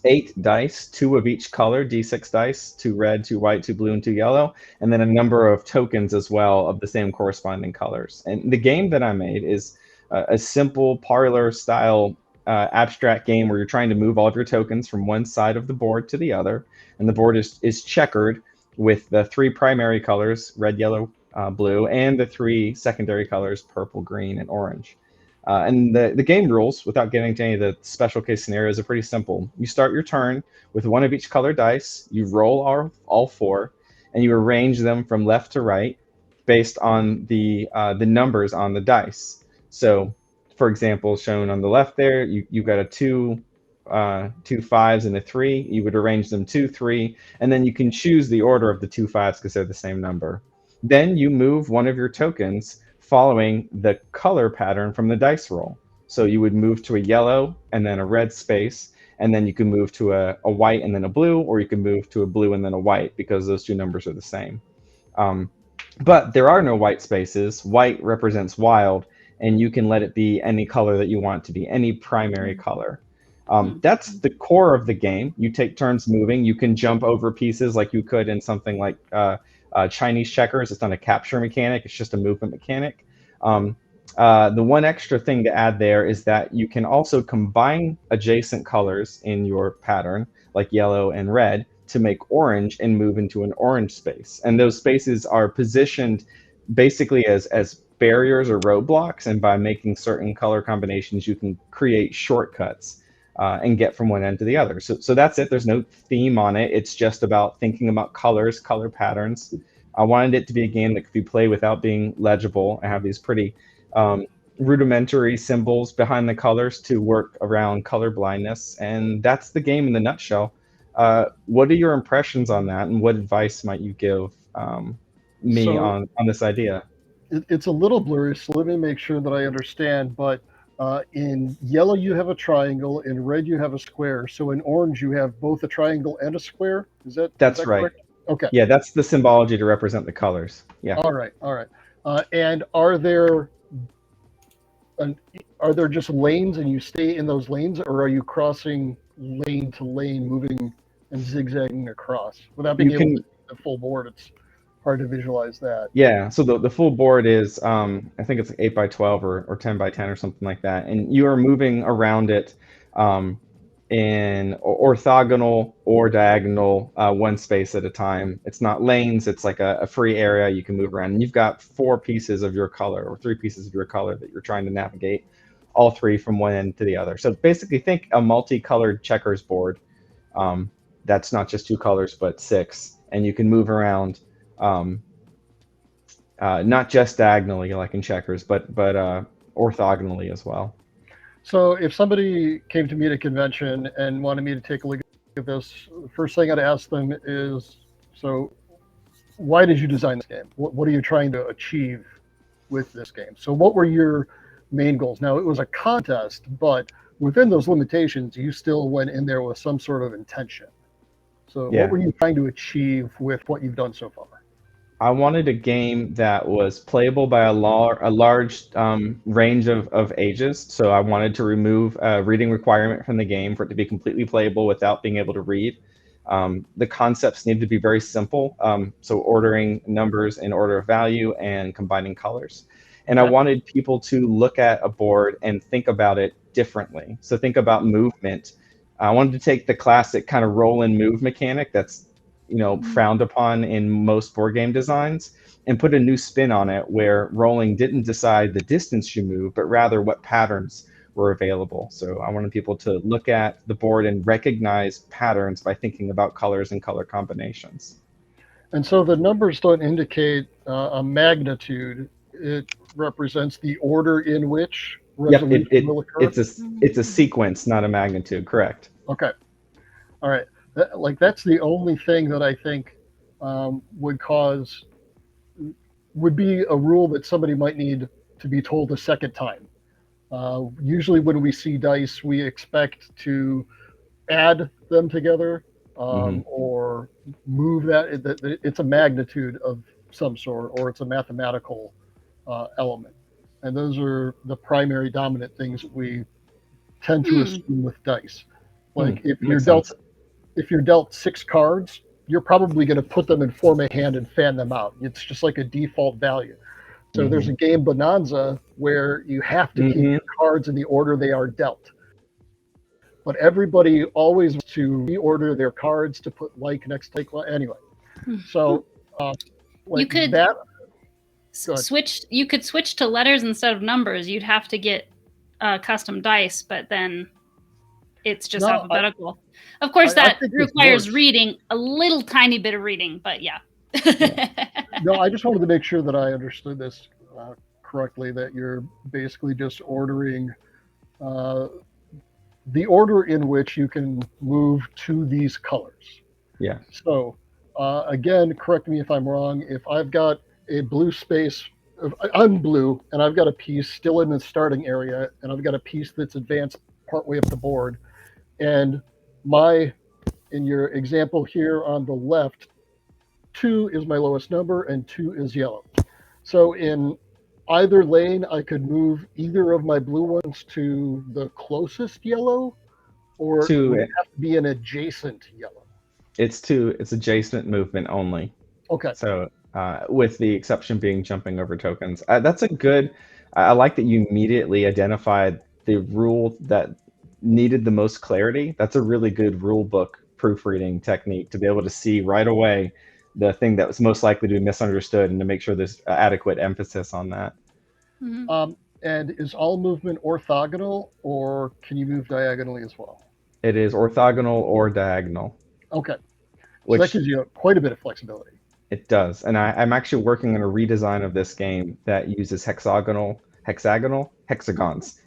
8 dice, 2 of each color, D6 dice, 2 red, 2 white, 2 blue, and 2 yellow, and then a number of tokens as well of the same corresponding colors. And the game that I made is a simple parlor style abstract game where you're trying to move all of your tokens from one side of the board to the other. And the board is checkered with the 3 primary colors, red, yellow, blue, and the 3 secondary colors, purple, green, and orange. And the game rules, without getting to any of the special case scenarios, are pretty simple. You start your turn with 1 of each color dice, you roll all 4, and you arrange them from left to right based on the numbers on the dice. So, for example, shown on the left there, you've got a 2 5s and a 3. You would arrange them 2, 3, and then you can choose the order of the 2 5s because they're the same number. Then you move 1 of your tokens following the color pattern from the dice roll. So you would move to a yellow and then a red space, and then you can move to a white and then a blue, or you can move to a blue and then a white because those 2 numbers are the same. But there are no white spaces. White represents wild, and you can let it be any color that you want it to be, any primary color. That's the core of the game. You take turns moving. You can jump over pieces like you could in something like Chinese checkers. It's not a capture mechanic, it's just a movement mechanic. The one extra thing to add there is that you can also combine adjacent colors in your pattern, like yellow and red, to make orange and move into an orange space. And those spaces are positioned basically as barriers or roadblocks, and by making certain color combinations, you can create shortcuts and get from one end to the other. So that's it. There's no theme on it. It's just about thinking about colors, color patterns. I wanted it to be a game that could be played without being legible. I have these pretty rudimentary symbols behind the colors to work around color blindness. And that's the game in the nutshell. What are your impressions on that, and what advice might you give me on this idea? It's a little blurry, so let me make sure that I understand. But in yellow, you have a triangle. In red, you have a square. So in orange, you have both a triangle and a square. That's right. Correct? Okay. Yeah, that's the symbology to represent the colors. Yeah. All right. And are there just lanes, and you stay in those lanes, or are you crossing lane to lane, moving and zigzagging across without being able to see the full board? hard to visualize that. Yeah, so the full board is I think it's 8 by 12 or 10 by 10 or something like that, and you are moving around it in orthogonal or diagonal, one space at a time. It's not lanes, it's like a free area you can move around. And you've got 4 pieces of your color or 3 pieces of your color that you're trying to navigate, all 3 from one end to the other. So basically think a multicolored checkers board that's not just 2 colors, but 6, and you can move around not just diagonally like in checkers, but orthogonally as well. So if somebody came to me at a convention and wanted me to take a look at this, the first thing I'd ask them is, so why did you design this game? What are you trying to achieve with this game? So what were your main goals? Now, it was a contest, but within those limitations, you still went in there with some sort of intention. So Yeah. what were you trying to achieve with what you've done so far? I wanted a game that was playable by a large range of ages. So I wanted to remove a reading requirement from the game for it to be completely playable without being able to read. The concepts need to be very simple. So ordering numbers in order of value and combining colors. And I wanted people to look at a board and think about it differently. So think about movement. I wanted to take the classic kind of roll and move mechanic that's frowned upon in most board game designs, and put a new spin on it where rolling didn't decide the distance you move, but rather what patterns were available. So I wanted people to look at the board and recognize patterns by thinking about colors and color combinations. And so the numbers don't indicate a magnitude. It represents the order in which resolution will occur? It's a sequence, not a magnitude, correct. Okay. All right. That's the only thing that I think would be a rule that somebody might need to be told a second time. Usually when we see dice, we expect to add them together or move that. It's a magnitude of some sort, or it's a mathematical element. And those are the primary dominant things that we tend to assume with dice. Like if you're dealt 6 cards, you're probably going to put them and form a hand and fan them out. It's just like a default value. So there's a game Bonanza where you have to keep the cards in the order they are dealt. But everybody always wants to reorder their cards to put like next to like. Anyway, so you could switch to letters instead of numbers. You'd have to get custom dice, but then it's just alphabetical. Of course, that requires reading, a little tiny bit of reading, but yeah. No, I just wanted to make sure that I understood this correctly, that you're basically just ordering the order in which you can move to these colors. Yeah. So again, correct me if I'm wrong, if I've got a blue space, I'm blue, and I've got a piece still in the starting area, and I've got a piece that's advanced partway up the board, and in your example here on the left, 2 is my lowest number and 2 is yellow. So in either lane, I could move either of my blue ones to the closest yellow, or it would have to be an adjacent yellow. It's adjacent movement only. Okay. So with the exception being jumping over tokens. That's a good, I like that you immediately identified the rule that needed the most clarity. That's a really good rule book proofreading technique to be able to see right away the thing that was most likely to be misunderstood and to make sure there's adequate emphasis on that. And is all movement orthogonal, or can you move diagonally as well? It is orthogonal or diagonal. Okay. So that gives you quite a bit of flexibility. It does. And I'm actually working on a redesign of this game that uses hexagons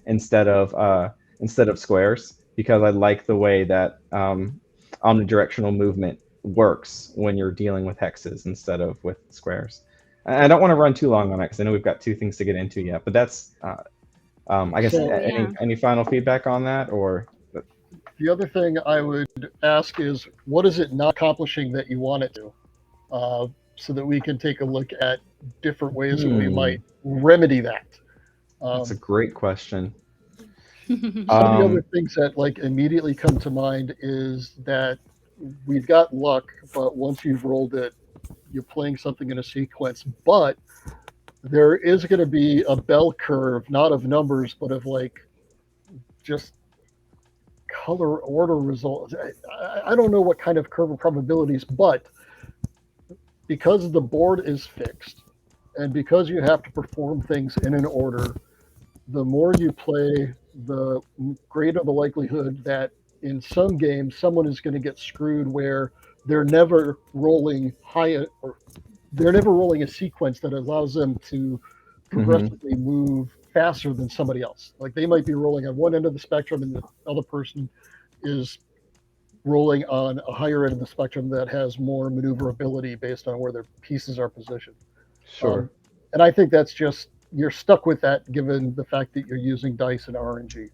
instead of squares, because I like the way that omnidirectional movement works when you're dealing with hexes instead of with squares. I don't want to run too long on it because I know we've got 2 things to get into yet, but that's I guess any final feedback on that? Or the other thing I would ask is, what is it not accomplishing that you want it to, so that we can take a look at different ways that we might remedy that. That's a great question. Some of the other things that immediately come to mind is that we've got luck, but once you've rolled it, you're playing something in a sequence, but there is going to be a bell curve, not of numbers, but of like just color order results. I don't know what kind of curve of probabilities, but because the board is fixed and because you have to perform things in an order, the more you play, the greater the likelihood that in some games someone is going to get screwed where they're never rolling high, or they're never rolling a sequence that allows them to progressively move faster than somebody else. Like they might be rolling on one end of the spectrum and the other person is rolling on a higher end of the spectrum that has more maneuverability based on where their pieces are positioned. Sure. And I think that's just, you're stuck with that given the fact that you're using dice and RNG.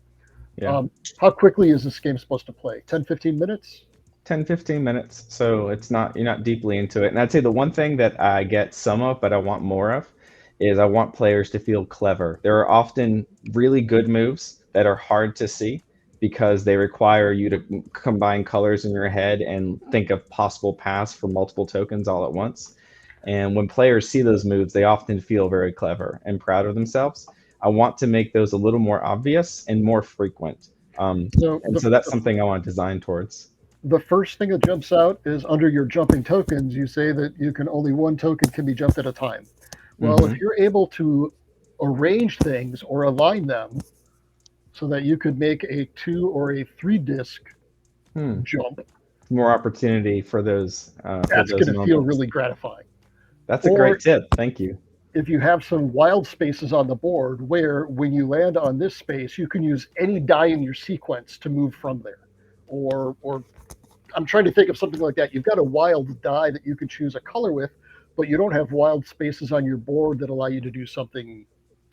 Yeah. How quickly is this game supposed to play? 10, 15 minutes? 10, 15 minutes. So it's not, you're not deeply into it. And I'd say the one thing that I get some of, but I want more of, is I want players to feel clever. There are often really good moves that are hard to see because they require you to combine colors in your head and think of possible paths for multiple tokens all at once. And when players see those moves, they often feel very clever and proud of themselves. I want to make those a little more obvious and more frequent. So that's something I want to design towards. The first thing that jumps out is under your jumping tokens, you say that you can only one token can be jumped at a time. Well, if you're able to arrange things or align them so that you could make a 2 or a 3 disc jump, more opportunity for those. That's going to feel really gratifying. That's a great tip. Thank you. If you have some wild spaces on the board where when you land on this space, you can use any die in your sequence to move from there. Or I'm trying to think of something like that. You've got a wild die that you can choose a color with, but you don't have wild spaces on your board that allow you to do something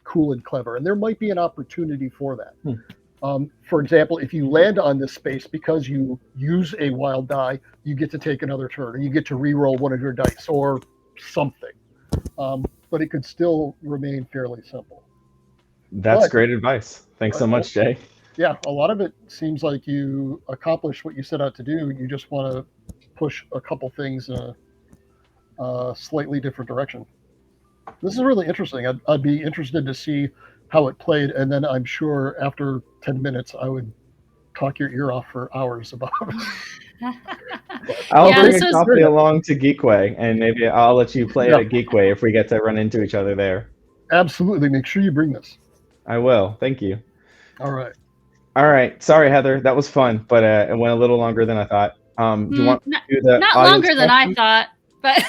cool and clever. And there might be an opportunity for that. For example, if you land on this space because you use a wild die, you get to take another turn, or you get to re-roll one of your dice, or something. But it could still remain fairly simple. That's great advice. Thanks so much, Jay. Yeah, a lot of it seems like you accomplished what you set out to do. You just want to push a couple things in a slightly different direction. This is really interesting. I'd be interested to see how it played, and then I'm sure after 10 minutes I would talk your ear off for hours about it. I'll bring a copy along to Geekway, and maybe I'll let you play it at Geekway if we get to run into each other there. Absolutely. Make sure you bring this. I will. Thank you. All right. All right. Sorry, Heather. That was fun, but it went a little longer than I thought. Do you want to do the not longer than I thought, but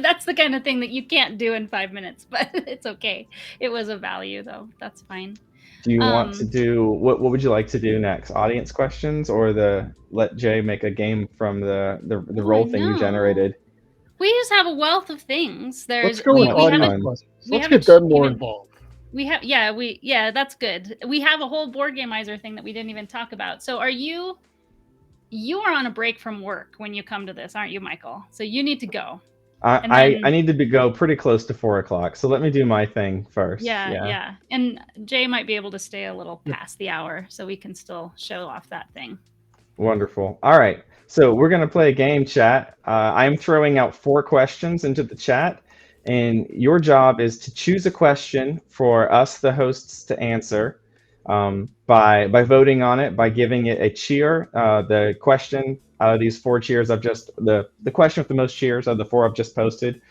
that's the kind of thing that you can't do in 5 minutes, but it's okay. It was a value, though. That's fine. Do you want to do, what would you like to do next? Audience questions, or let Jay make a game from the role thing you generated? We just have a wealth of things. Let's go with audience questions. Let's get them more involved. That's good. We have a whole Boardgamizer thing that we didn't even talk about. So you are on a break from work when you come to this, aren't you, Michael? So you need to go. I need to go pretty close to 4 o'clock. So let me do my thing first. Yeah. And Jay might be able to stay a little past the hour so we can still show off that thing. Wonderful. All right. So we're going to play a game, chat. I'm throwing out 4 questions into the chat. And your job is to choose a question for us, the hosts, to answer by voting on it, by giving it a cheer. The question out of these 4 cheers the question with the most cheers of the 4 I've just posted,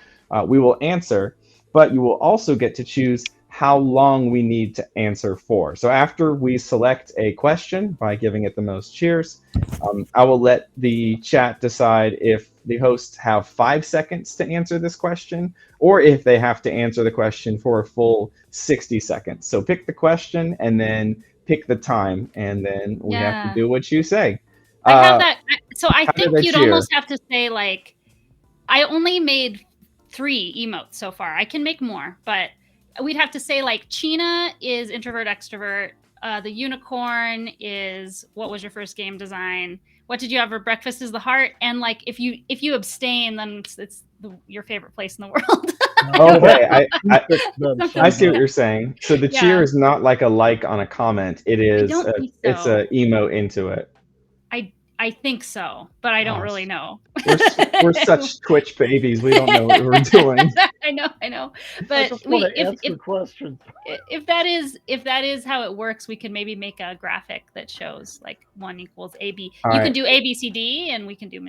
we will answer, but you will also get to choose how long we need to answer for. So after we select a question by giving it the most cheers, I will let the chat decide if the hosts have 5 seconds to answer this question, or if they have to answer the question for a full 60 seconds. So pick the question and then pick the time, and then we have to do what you say. I have that. So I think you'd almost have to say, like, I only made 3 emotes so far. I can make more, but we'd have to say, like, China is introvert, extrovert. The unicorn is, what was your first game design? What did you have for breakfast is the heart. And, like, if you abstain, then it's your favorite place in the world. Okay, I see what you're saying. So the cheer is not like a like on a comment. It is it's a emote into it. I think so, but I don't really know. We're such Twitch babies. We don't know what we're doing. I know. I But just want to answer questions. If that is how it works, we can maybe make a graphic that shows like 1 equals AB. You can do ABCD, and we can do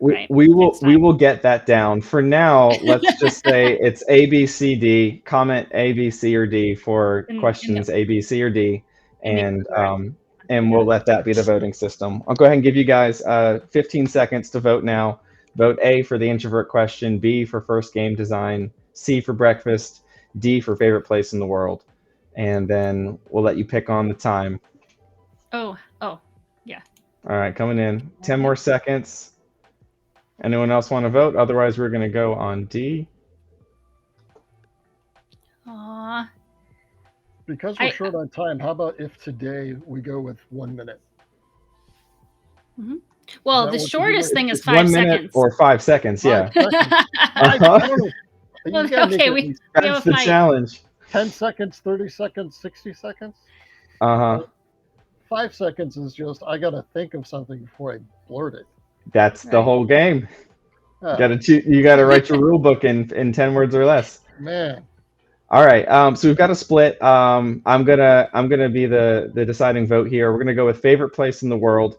right? We will get that down. For now, let's just say it's A, B, C, D. Comment A, B, C, or D for questions A, B, C, or D, and we'll let that be the voting system. I'll go ahead and give you guys 15 seconds to vote now. Vote A for the introvert question, B for first game design, C for breakfast, D for favorite place in the world, and then we'll let you pick on the time. Oh, yeah. All right, coming in. 10 more seconds. Anyone else want to vote? Otherwise, we're going to go on D. Aww. Because we're short on time, how about if today we go with 1 minute? Mm-hmm. Well, the shortest thing is 5 1 seconds. minute or 5 seconds, yeah. Well, okay, that's the challenge. 10 seconds, 30 seconds, 60 seconds? 5 seconds is just, I got to think of something before I blurt it. That's the whole game. You got to write your rule book in 10 words or less. Man. All right. So we've got a split. I'm gonna be the deciding vote here. We're gonna go with favorite place in the world.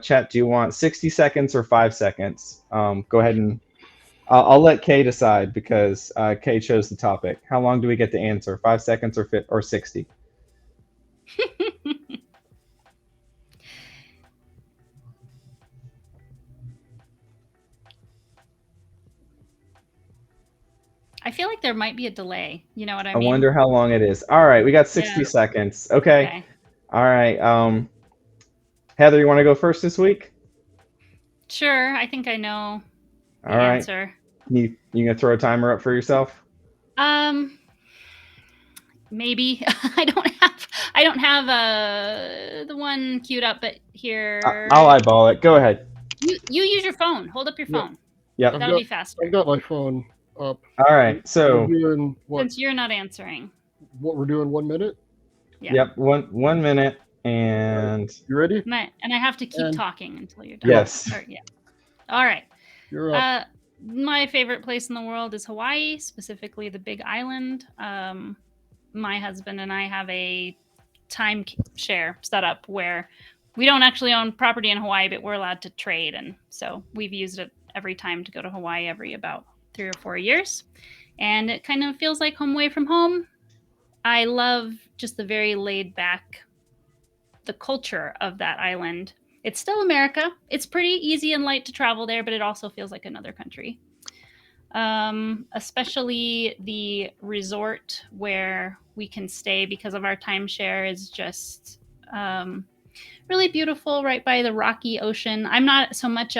Chat, do you want 60 seconds or 5 seconds? Go ahead and I'll let Kay decide because Kay chose the topic. How long do we get to answer? 5 seconds or 60? I feel like there might be a delay. You know what I mean? I wonder how long it is. All right, we got 60 seconds. Okay. All right. Heather, you want to go first this week? Sure. I think I know the answer. You gonna throw a timer up for yourself? Maybe. I don't have the one queued up, but here. I'll eyeball it. Go ahead. You use your phone. Hold up your phone. Yep. That'll be faster. I've got my phone up. All right. So since you're not answering. What we're doing, 1 minute? Yeah. Yep. 1 minute and. You ready? And I have to keep talking until you're done. Yes. Yeah. All right. You're up. My favorite place in the world is Hawaii, specifically the Big Island. My husband and I have a time share set up where we don't actually own property in Hawaii, but we're allowed to trade. And so we've used it every time to go to Hawaii every about 3 or 4 years. And it kind of feels like home away from home. I love just the very laid back, the culture of that island. It's still America. It's pretty easy and light to travel there, but it also feels like another country. Especially the resort where we can stay because of our timeshare is just really beautiful, right by the rocky ocean. I'm not so much,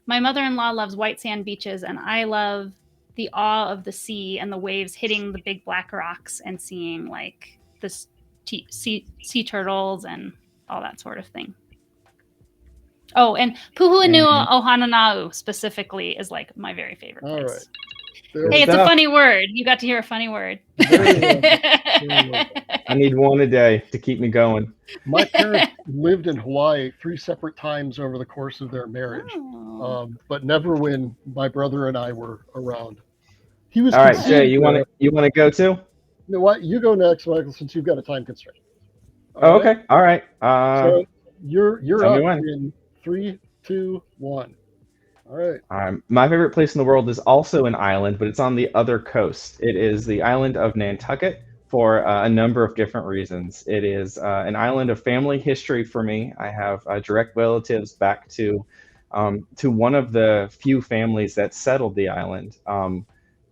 my mother-in-law loves white sand beaches, and I love the awe of the sea and the waves hitting the big black rocks and seeing like the sea turtles and all that sort of thing. Oh, and Puhuanua Ohananau specifically is like my very favorite place. All right. Hey, it's a funny word. You got to hear a funny word. I need one a day to keep me going. My parents lived in Hawaii 3 separate times over the course of their marriage, but never when my brother and I were around. He was. All right, Jay, you want to go too? You know what? You go next, Michael, since you've got a time constraint. Okay. All right. So you're up in 3, 2, 1. All right. My favorite place in the world is also an island, but it's on the other coast. It is the island of Nantucket for a number of different reasons. It is an island of family history for me. I have direct relatives back to one of the few families that settled the island.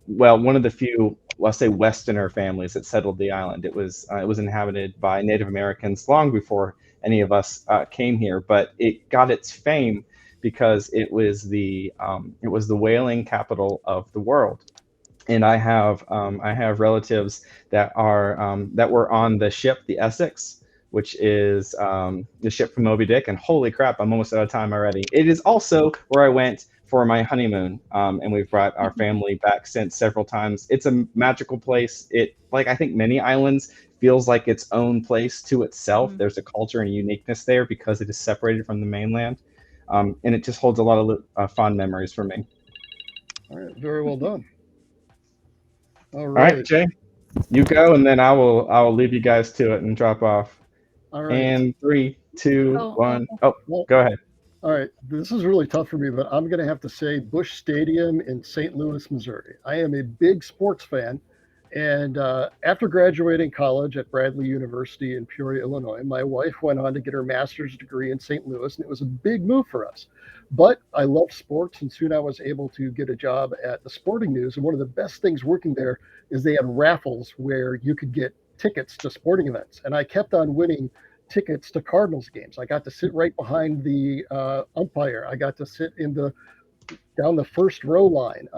One of the few, let's say, Westerner families that settled the island. It was inhabited by Native Americans long before any of us came here, but it got its fame because it was the whaling capital of the world, and I have relatives that were on the ship, the Essex, which is the ship from Moby Dick. And holy crap, I'm almost out of time already. It is also where I went for my honeymoon, and we've brought our family back since several times. It's a magical place. It, like I think many islands, feels like its own place to itself. There's a culture and a uniqueness there because it is separated from the mainland. and it just holds a lot of fond memories for me. All right, very well done. All All right. right, Jay, you go, and then I will leave you guys to it and drop off. All right. And 3, 2, 1. Oh, Well, go ahead. all right, this is really tough for me, but I'm going to have to say Busch Stadium in St. Louis, Missouri. I am a big sports fan. And after graduating college at Bradley University in Peoria, Illinois, my wife went on to get her master's degree in St. Louis, and it was a big move for us. But I love sports, and soon I was able to get a job at the Sporting News. And one of the best things working there is they had raffles where you could get tickets to sporting events. And I kept on winning tickets to Cardinals games. I got to sit right behind the umpire. I got to sit down the first row line.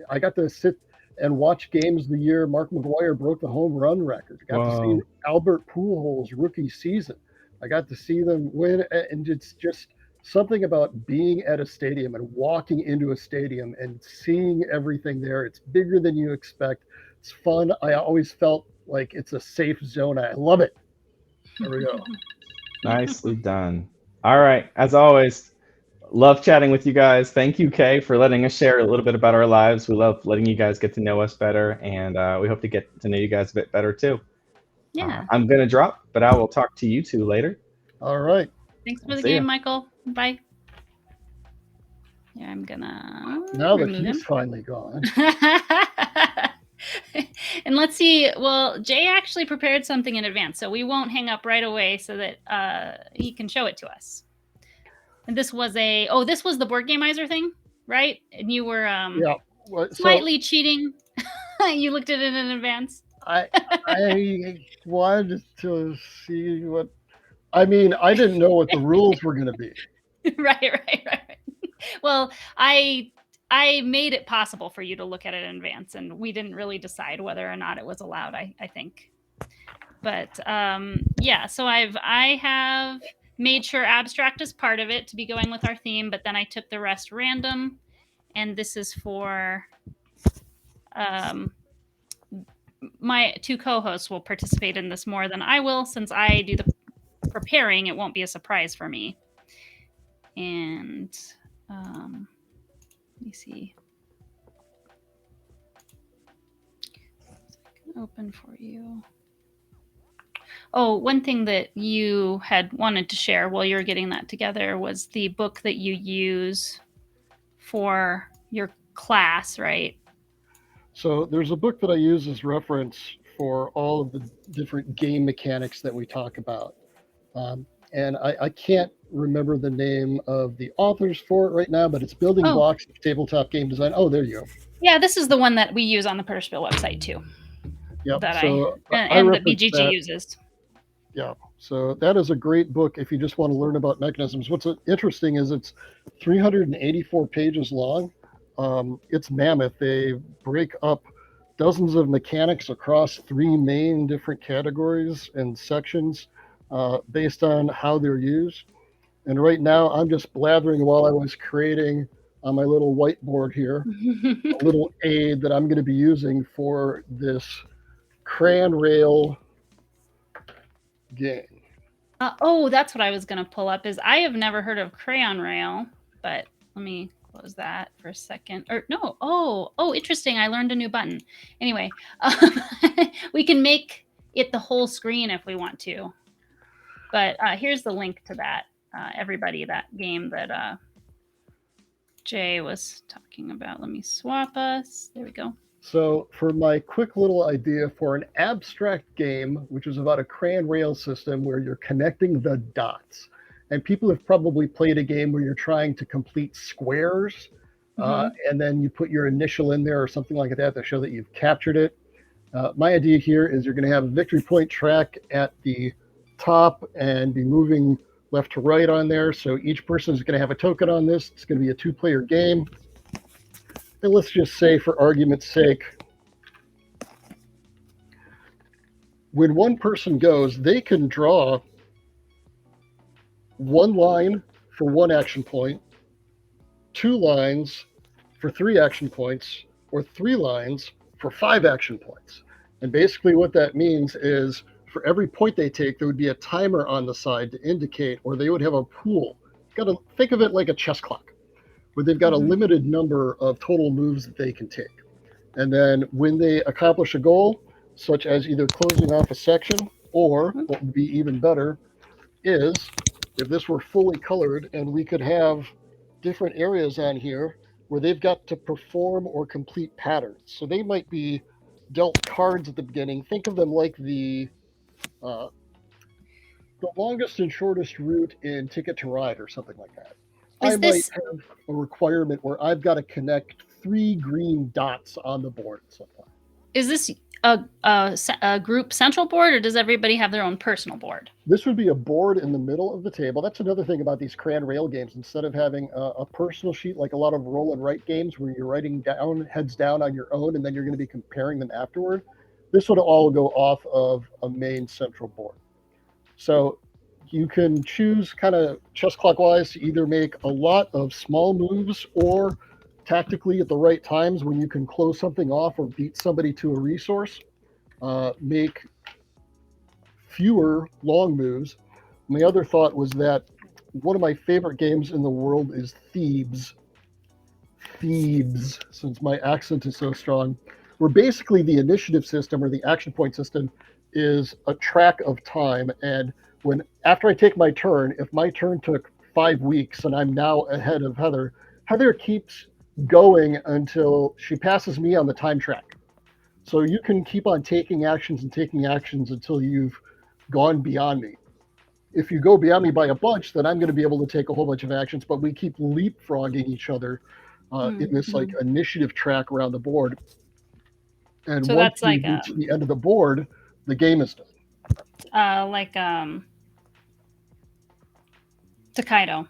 I got to sit and watch games the year Mark McGwire broke the home run record. I got to see Albert Pujols' rookie season. I got to see them win, and it's just something about being at a stadium and walking into a stadium and seeing everything there. It's bigger than you expect. It's fun. I always felt like it's a safe zone. I love it. There we go. Nicely done. All right, as always, love chatting with you guys. Thank you, Kay, for letting us share a little bit about our lives. We love letting you guys get to know us better, and we hope to get to know you guys a bit better too. Yeah. I'm going to drop, but I will talk to you two later. All right. Thanks for the game, Michael. Bye. Yeah, I'm gonna. Now that he's finally gone. And let's see. Well, Jay actually prepared something in advance, so we won't hang up right away so that he can show it to us. And this was the Boardgamizer thing, right? And you were slightly cheating. You looked at it in advance. I wanted to see what. I mean, I didn't know what the rules were going to be. Right. Well, I made it possible for you to look at it in advance, and we didn't really decide whether or not it was allowed, I think. But yeah, so I have made sure abstract is part of it to be going with our theme, but then I took the rest random, and this is for my two co-hosts will participate in this more than I will. Since I do the preparing, it won't be a surprise for me. And let me see. Open for you. Oh, one thing that you had wanted to share while you were getting that together was the book that you use for your class, right? So there's a book that I use as reference for all of the different game mechanics that we talk about. And I can't remember the name of the authors for it right now, but it's Building Blocks of Tabletop Game Design. Oh, there you go. Yeah, this is the one that we use on the Protospiel website too. Yep. That so and that BGG uses. Yeah. So that is a great book if you just want to learn about mechanisms. What's interesting is it's 384 pages long. It's mammoth. They break up dozens of mechanics across 3 main different categories and sections based on how they're used. And right now I'm just blathering while I was creating on my little whiteboard here, a little aid that I'm going to be using for this crayon rail game. That's what I was going to pull up. Is I have never heard of crayon rail, but let me close that for a second. Or no, interesting. I learned a new button. Anyway, we can make it the whole screen if we want to. But here's the link to that, everybody, that game that Jay was talking about. Let me swap us. There we go. So for my quick little idea for an abstract game, which is about a crayon rail system where you're connecting the dots. And people have probably played a game where you're trying to complete squares, and then you put your initial in there or something like that to show that you've captured it. My idea here is you're going to have a victory point track at the top and be moving left to right on there. So each person is going to have a token on this. It's going to be a 2-player game. And let's just say, for argument's sake, when one person goes, they can draw 1 line for 1 action point, 2 lines for 3 action points, or 3 lines for 5 action points. And basically what that means is for every point they take, there would be a timer on the side to indicate, or they would have a pool got to think of it like a chess clock, where they've got a limited number of total moves that they can take. And then when they accomplish a goal, such as either closing off a section, or what would be even better is if this were fully colored and we could have different areas on here where they've got to perform or complete patterns. So they might be dealt cards at the beginning. Think of them like the longest and shortest route in Ticket to Ride or something like that. I might have a requirement where I've got to connect 3 green dots on the board at some point. Is this a group central board, or does everybody have their own personal board? This would be a board in the middle of the table. That's another thing about these crayon rail games. Instead of having a personal sheet like a lot of roll and write games where you're writing down, heads down on your own, and then you're going to be comparing them afterward, this would all go off of a main central board. So you can choose kind of chess clockwise to either make a lot of small moves, or tactically at the right times when you can close something off or beat somebody to a resource, make fewer long moves. My other thought was that one of my favorite games in the world is Thebes, since my accent is so strong, where basically the initiative system or the action point system is a track of time. And after I take my turn, if my turn took 5 weeks and I'm now ahead of Heather, Heather keeps going until she passes me on the time track. So you can keep on taking actions until you've gone beyond me. If you go beyond me by a bunch, then I'm going to be able to take a whole bunch of actions, but we keep leapfrogging each other in this like initiative track around the board. And so once we reach the end of the board, the game is done. Like Takedo.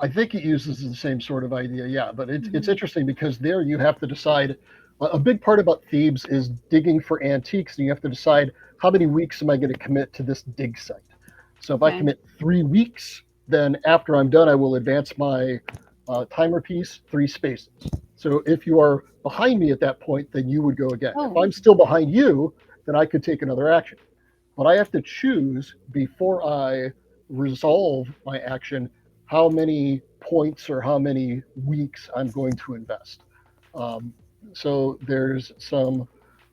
I think it uses the same sort of idea, yeah. But it's interesting because there you have to decide. A big part about Thebes is digging for antiques, and you have to decide how many weeks am I going to commit to this dig site. So if I commit 3 weeks, then after I'm done, I will advance my timer piece 3 spaces. So if you are behind me at that point, then you would go again. If I'm still behind you, then I could take another action. But I have to choose before I resolve my action how many points or how many weeks I'm going to invest. So there's some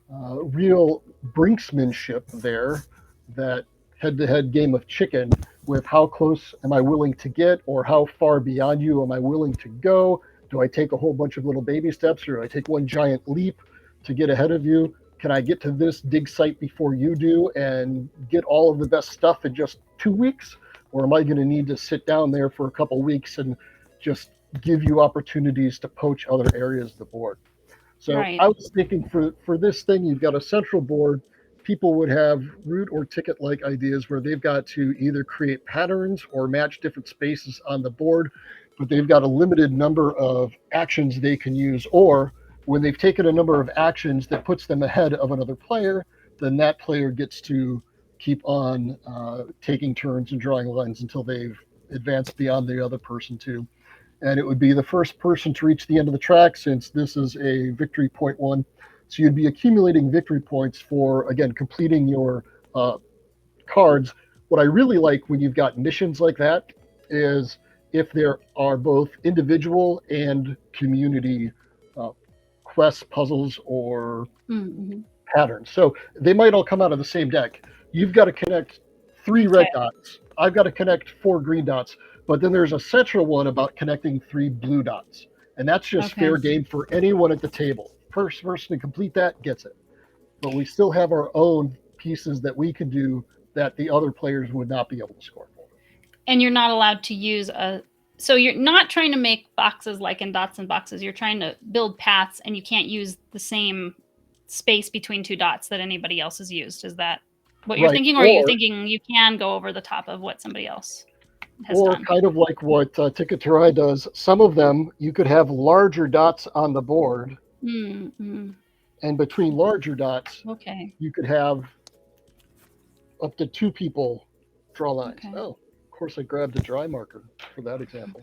real brinksmanship there, that head-to-head game of chicken with how close am I willing to get, or how far beyond you am I willing to go? Do I take a whole bunch of little baby steps, or do I take one giant leap to get ahead of you? Can I get to this dig site before you do and get all of the best stuff in just 2 weeks? Or am I going to need to sit down there for a couple weeks and just give you opportunities to poach other areas of the board? So I was thinking for this thing, you've got a central board. People would have route or ticket-like ideas where they've got to either create patterns or match different spaces on the board, but they've got a limited number of actions they can use. Or when they've taken a number of actions that puts them ahead of another player, then that player gets to keep on taking turns and drawing lines until they've advanced beyond the other person too. And it would be the first person to reach the end of the track, since this is a victory point one. So you'd be accumulating victory points for, again, completing your cards. What I really like when you've got missions like that is if there are both individual and community quests, puzzles, or patterns. So they might all come out of the same deck. You've got to connect 3 red dots. I've got to connect 4 green dots. But then there's a central one about connecting 3 blue dots. And that's just fair game for anyone at the table. First person to complete that gets it. But we still have our own pieces that we can do that the other players would not be able to score for. And you're not allowed to use so you're not trying to make boxes like in dots and boxes. You're trying to build paths, and you can't use the same space between 2 dots that anybody else has used. Is that what you're thinking? Or are you thinking you can go over the top of what somebody else has done? Kind of like what Ticket to Ride does. Some of them, you could have larger dots on the board. And between larger dots, you could have up to 2 people draw lines. Oh, of course I grabbed a dry marker for that example.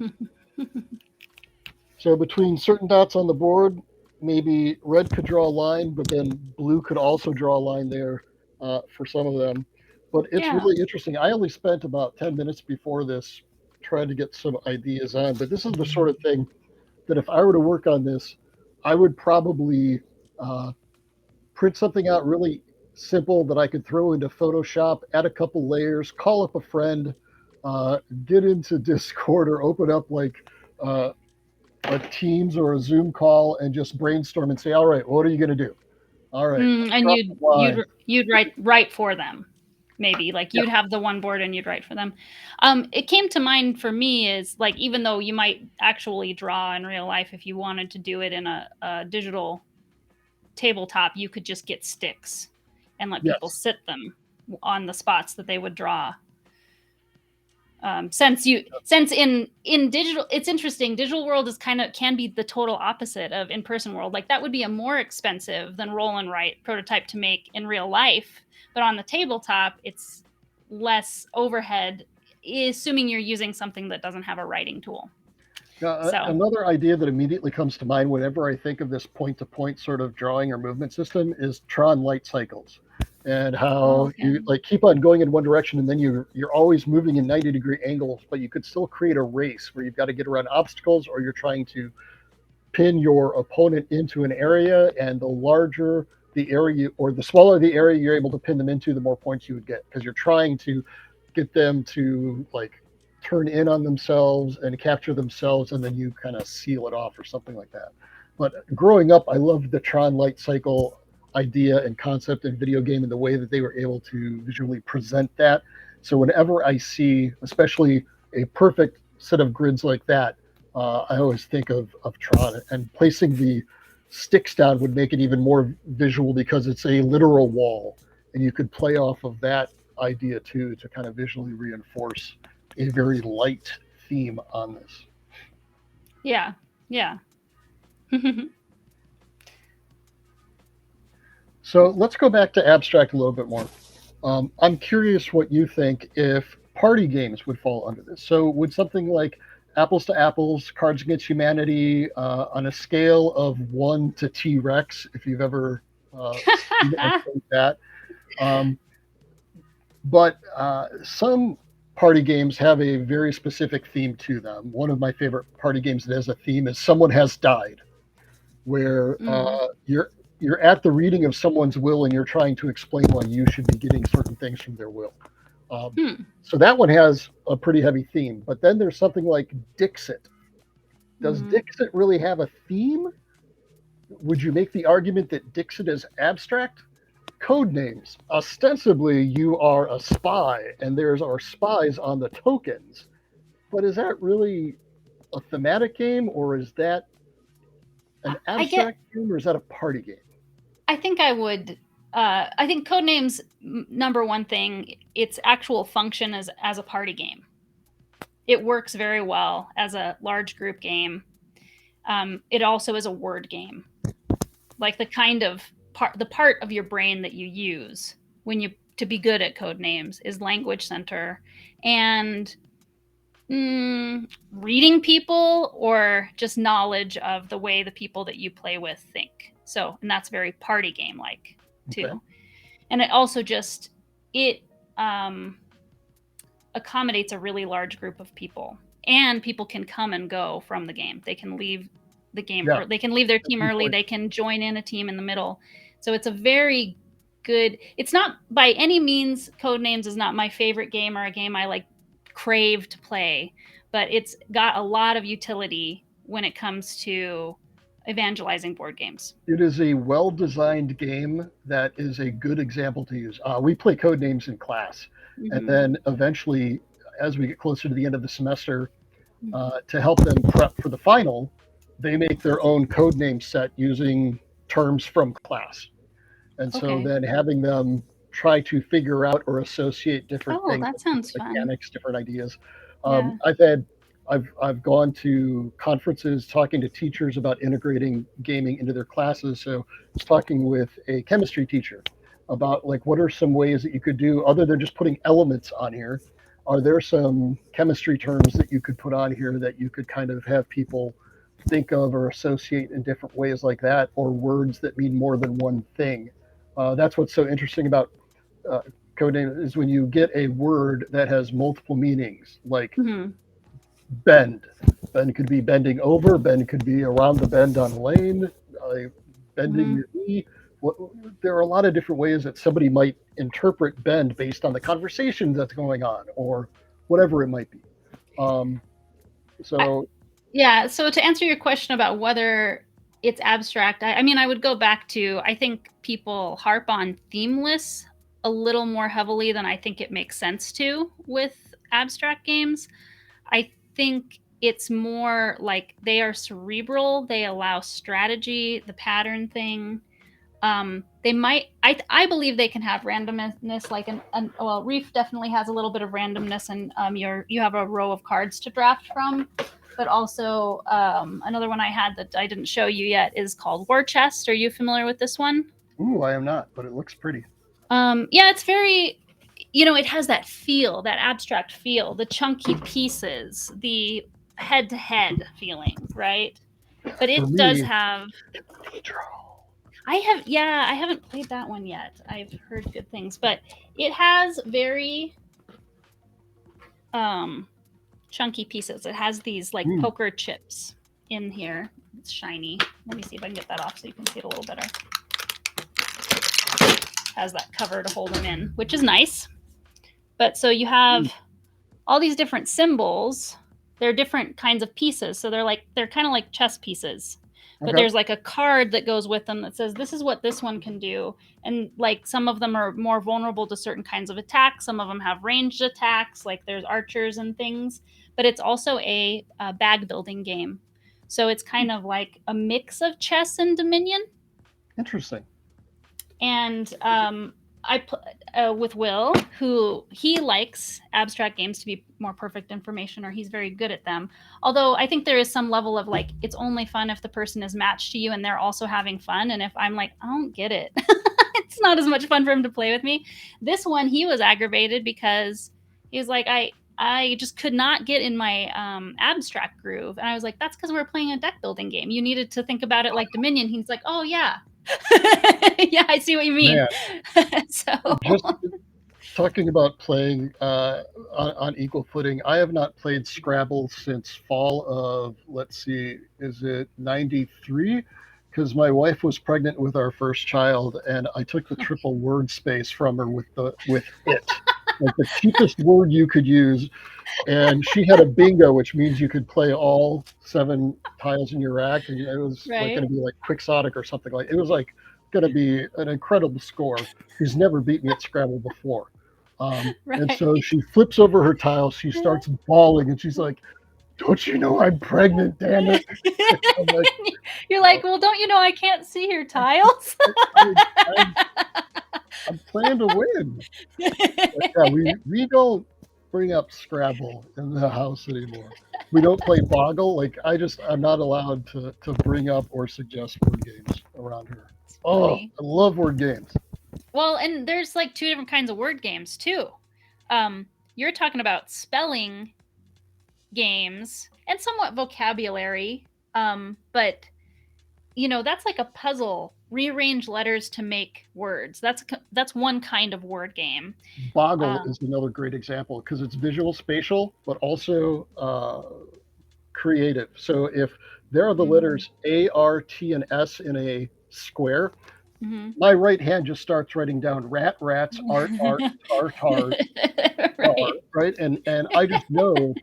So between certain dots on the board, maybe red could draw a line, but then blue could also draw a line there for some of them. But it's really interesting. I only spent about 10 minutes before this trying to get some ideas on. But this is the sort of thing that if I were to work on this, I would probably print something out really simple that I could throw into Photoshop, add a couple layers, call up a friend, get into Discord or open up like a Teams or a Zoom call and just brainstorm and say, all right, what are you going to do? All right. And you'd write for them. Maybe like you'd have the one board and you'd write for them. It came to mind for me is like, even though you might actually draw in real life, if you wanted to do it in a digital tabletop, you could just get sticks and let people sit them on the spots that they would draw. Since in digital, it's interesting. Digital world is can be the total opposite of in-person world. Like that would be a more expensive than roll and write prototype to make in real life. But on the tabletop, it's less overhead, assuming you're using something that doesn't have a writing tool. Another idea that immediately comes to mind whenever I think of this point-to-point sort of drawing or movement system is Tron light cycles, and how you like keep on going in one direction and then you're always moving in 90-degree angles, but you could still create a race where you've got to get around obstacles or you're trying to pin your opponent into an area, and the larger the area or the smaller the area you're able to pin them into, the more points you would get, because you're trying to get them to like turn in on themselves and capture themselves, and then you kind of seal it off or something like that. But growing up, I loved the Tron light cycle idea and concept in video game and the way that they were able to visually present that. So whenever I see, especially a perfect set of grids like that, I always think of Tron, and placing the sticks down would make it even more visual because it's a literal wall, and you could play off of that idea too to kind of visually reinforce a very light theme on this. Yeah. So let's go back to abstract a little bit more. I'm curious what you think if party games would fall under this. So would something like Apples to Apples, Cards Against Humanity, on a scale of 1 to T-Rex, if you've ever seen it like that. But some party games have a very specific theme to them. One of my favorite party games that has a theme is Someone Has Died, where you're at the reading of someone's will and you're trying to explain why you should be getting certain things from their will. So that one has a pretty heavy theme. But then there's something like Dixit. Does Dixit really have a theme? Would you make the argument that Dixit is abstract? Codenames. Ostensibly, you are a spy, and there's our spies on the tokens. But is that really a thematic game, or is that an abstract game, or is that a party game? I think I would. I think Codenames, number one thing, its actual function is as a party game. It works very well as a large group game. It also is a word game, like the kind of the part of your brain that you use to be good at Codenames is language center and reading people, or just knowledge of the way the people that you play with think. So, and that's very party game like too. Okay. And it also accommodates a really large group of people, and people can come and go from the game. They can leave the game, or they can leave their team early. They can join in a team in the middle. So it's a very good, it's not by any means, Codenames is not my favorite game or a game I like crave to play, but it's got a lot of utility when it comes to evangelizing board games. It is a well-designed game that is a good example to use. We play Codenames in class, and then eventually, as we get closer to the end of the semester, to help them prep for the final, they make their own Codename set using terms from class. And so then having them try to figure out or associate different things, that sounds mechanics, fun. different ideas. I've gone to conferences talking to teachers about integrating gaming into their classes. So I was talking with a chemistry teacher about like, what are some ways that you could do other than just putting elements on here? Are there some chemistry terms that you could put on here that you could kind of have people think of or associate in different ways like that, or words that mean more than one thing? That's what's so interesting about Codename, is when you get a word that has multiple meanings, like bend. Bend could be bending over. Bend could be around the bend on a lane. Bending your knee. There are a lot of different ways that somebody might interpret bend based on the conversation that's going on or whatever it might be. So to answer your question about whether it's abstract, I mean, I would go back to, I think people harp on themeless a little more heavily than I think it makes sense to with abstract games. I think it's more like they are cerebral. They allow strategy, the pattern thing. They might, I believe they can have randomness, like well, Reef definitely has a little bit of randomness, and you have a row of cards to draft from. But also another one I had that I didn't show you yet is called War Chest. Are you familiar with this one? Ooh, I am not, but it looks pretty. Yeah, it's very, it has that feel, that abstract feel, the chunky pieces, the head-to-head feeling, right? But it does have... I haven't played that one yet. I've heard good things, but it has very chunky pieces. It has these like poker chips in here. It's shiny. Let me see if I can get that off so you can see it a little better. Has that cover to hold them in, which is nice. But so you have all these different symbols. They're different kinds of pieces. So they're kind of like chess pieces. But there's like a card that goes with them that says, this is what this one can do. And like some of them are more vulnerable to certain kinds of attacks. Some of them have ranged attacks, like there's archers and things. But it's also a bag building game. So it's kind of like a mix of chess and Dominion. Interesting. And with Will, who he likes abstract games to be more perfect information, or he's very good at them. Although I think there is some level of like, it's only fun if the person is matched to you and they're also having fun. And if I'm like, I don't get it, it's not as much fun for him to play with me. This one, he was aggravated because he was like, I just could not get in my abstract groove. And I was like, that's because we're playing a deck building game. You needed to think about it like Dominion. He's like, oh yeah. Yeah, I see what you mean. So just talking about playing on equal footing, I have not played Scrabble since fall of, let's see, is it 93? Because my wife was pregnant with our first child, and I took the triple word space from her with it, like the cheapest word you could use. And she had a bingo, which means you could play all 7 tiles in your rack, and it was like going to be like quixotic or something like. It was like going to be an incredible score. She's never beat me at Scrabble before, and so she flips over her tiles. She starts bawling, and she's like, "Don't you know I'm pregnant? Damn it!" You're like, well, don't you know I can't see your tiles? I'm planning to win. Yeah, we don't bring up Scrabble in the house anymore. We don't play Boggle. Like I'm not allowed to bring up or suggest word games around here. Oh, I love word games. Well, and there's like 2 different kinds of word games too. You're talking about spelling games and somewhat vocabulary, but that's like a puzzle. Rearrange letters to make words. That's one kind of word game. Boggle is another great example because it's visual spatial, but also creative. So if there are the letters A, R, T, and S in a square, my right hand just starts writing down rat, rats, art, tar, tars, right? And I just know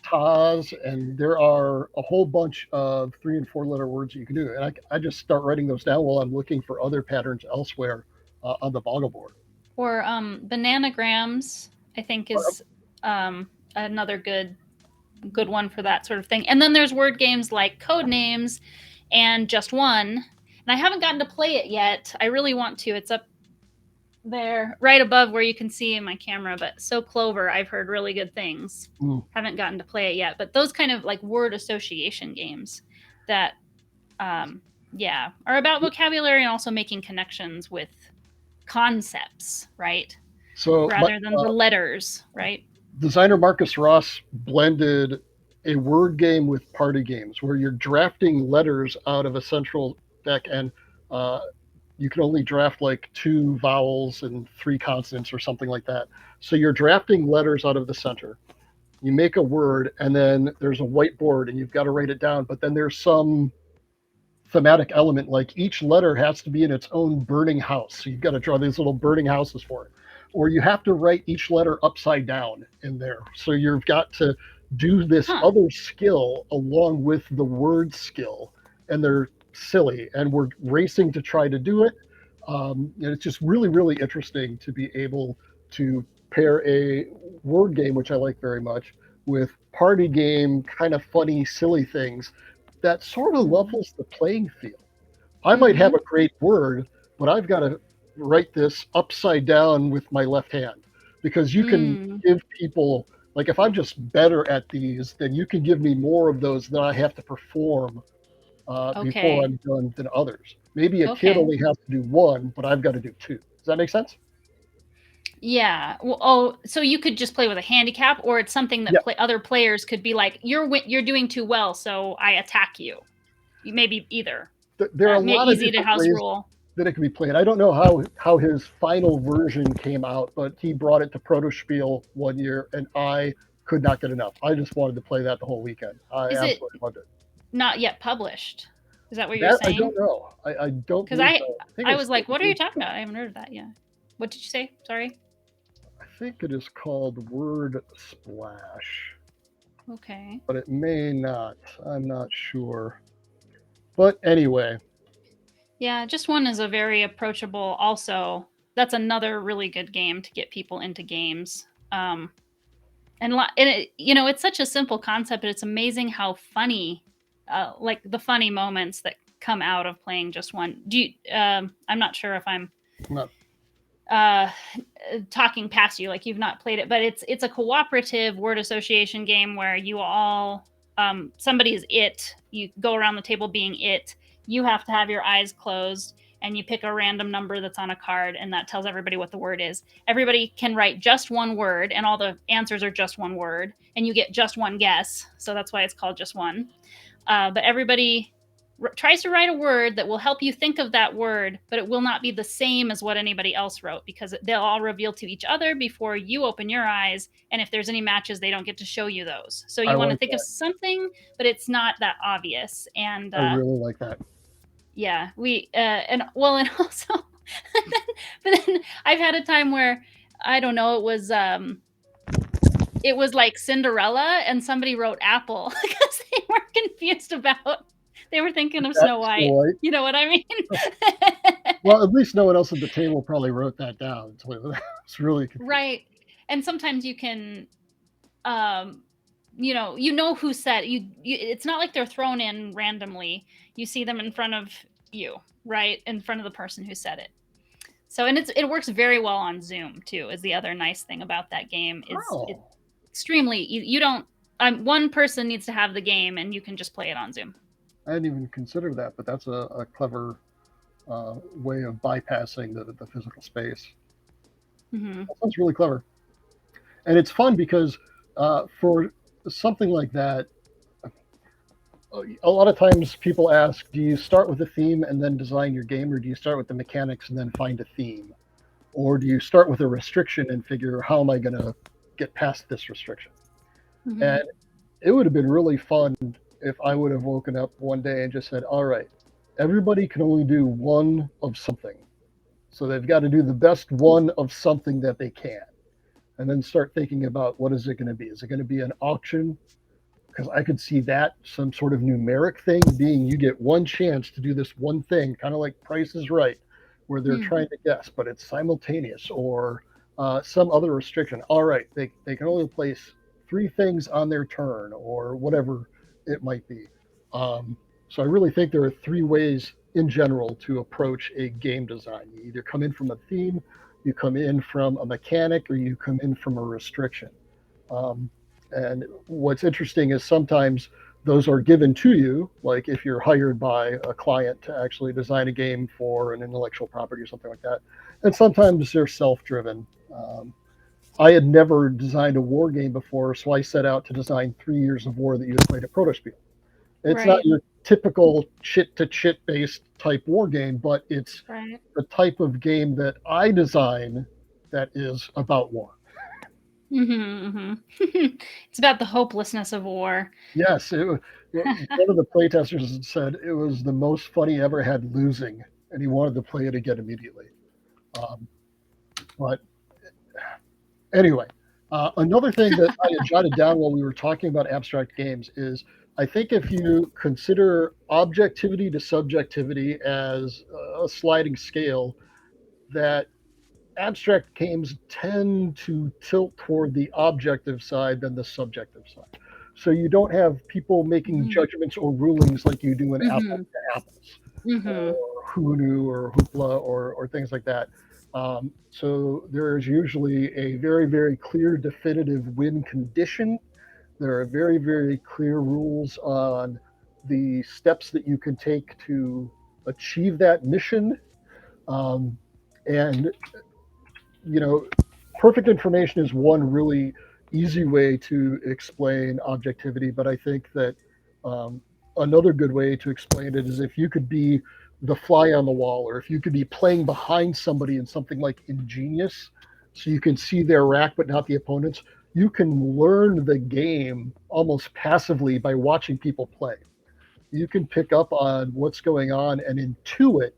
Taz, and there are a whole bunch of 3 and 4 letter words that you can do. And I just start writing those down while I'm looking for other patterns elsewhere on the Boggle board. Or bananagrams, I think, is another good one for that sort of thing. And then there's word games like Codenames and Just One. And I haven't gotten to play it yet. I really want to. It's up there right above where you can see in my camera, but So Clover, I've heard really good things. Haven't gotten to play it yet, but those kind of like word association games that are about vocabulary and also making connections with concepts, right? So rather than the letters, right? Designer Marcus Ross blended a word game with party games where you're drafting letters out of a central deck, and you can only draft like 2 vowels and 3 consonants or something like that. So you're drafting letters out of the center. you make a word, and then there's a whiteboard, and you've got to write it down. But then there's some thematic element, like each letter has to be in its own burning house. So you've got to draw these little burning houses for it. Or you have to write each letter upside down in there. So you've got to do this other skill along with the word skill. And they're silly. And we're racing to try to do it. And it's just really, really interesting to be able to pair a word game, which I like very much, with party game, kind of funny, silly things that sort of levels the playing field. I might have a great word, but I've got to write this upside down with my left hand, because you can give people, like if I'm just better at these, then you can give me more of those than I have to perform before I'm done than others. Maybe a kid only has to do one, but I've got to do two. Does that make sense? Yeah. Well, so you could just play with a handicap, or it's something that other players could be like, you're doing too well, so I attack you. Maybe either. There are a lot of easy to house rule that it can be played. I don't know how his final version came out, but he brought it to Protospiel one year, and I could not get enough. I just wanted to play that the whole weekend. I absolutely loved it. Not yet published. Is that what you're saying? I don't know. I don't. Because I was like, what are you talking about? I haven't heard of that yet. What did you say? Sorry. I think it is called Word Splash. Okay. But it may not. I'm not sure. But anyway. Yeah, Just One is a very approachable. Also, that's another really good game to get people into games. And it, it's such a simple concept, but it's amazing how funny, like the funny moments that come out of playing Just One. I'm not sure if I'm talking past you, like you've not played it, but it's a cooperative word association game where you all somebody is it. You go around the table being it. You have to have your eyes closed, and you pick a random number that's on a card, and that tells everybody what the word is. Everybody can write just one word, and all the answers are just one word, and you get just one guess. So that's why it's called Just One. But everybody tries to write a word that will help you think of that word, but it will not be the same as what anybody else wrote, because they'll all reveal to each other before you open your eyes. And if there's any matches, they don't get to show you those. So you want to think of something, but it's not that obvious. And I really like that. Yeah, and also, but then I've had a time where, I don't know, it was like Cinderella, and somebody wrote apple because they were confused about. They were thinking of Snow White. You know what I mean? Well, at least no one else at the table probably wrote that down. So it's really confusing. Right. And sometimes you can, who said you. It's not like they're thrown in randomly. You see them in front of you, right? In front of the person who said it. So, and it works very well on Zoom too, is the other nice thing about that game. It's extremely, you don't, one person needs to have the game, and you can just play it on Zoom. I hadn't even considered that, but that's a clever way of bypassing the physical space. That sounds really clever. And it's fun because for something like that, a lot of times people ask, do you start with a theme and then design your game, or do you start with the mechanics and then find a theme? Or do you start with a restriction and figure, how am I going to get past this restriction? And it would have been really fun if I would have woken up one day and just said, all right, everybody can only do one of something. So they've got to do the best one of something that they can. And then start thinking about, what is it going to be? Is it going to be an auction? Because I could see that, some sort of numeric thing being, you get one chance to do this one thing, kind of like Price is Right, where they're trying to guess, but it's simultaneous, or some other restriction. All right, they can only place 3 things on their turn, or whatever it might be. So I really think there are 3 ways in general to approach a game design. You either come in from a theme, you come in from a mechanic, or you come in from a restriction. And what's interesting is sometimes those are given to you, like if you're hired by a client to actually design a game for an intellectual property or something like that. And sometimes they're self-driven. I had never designed a war game before, so I set out to design 3 Years of War that you had played at Protospiel. It's not your typical chit-to-chit based type war game, but it's the type of game that I design that is about war. It's about the hopelessness of war. Yes, one of the playtesters said it was the most fun he ever had losing, and he wanted to play it again immediately. But anyway, another thing that I had jotted down while we were talking about abstract games is I think if you consider objectivity to subjectivity as a sliding scale, that abstract games tend to tilt toward the objective side than the subjective side. So you don't have people making judgments or rulings like you do in apples to apples, or who knew or hoopla or things like that. So there's usually a very, very clear, definitive win condition. There are very, very clear rules on the steps that you can take to achieve that mission. And perfect information is one really easy way to explain objectivity, but I think that another good way to explain it is if you could be the fly on the wall, or if you could be playing behind somebody in something like Ingenious, so you can see their rack but not the opponent's. You can learn the game almost passively by watching people play. You can pick up on what's going on and intuit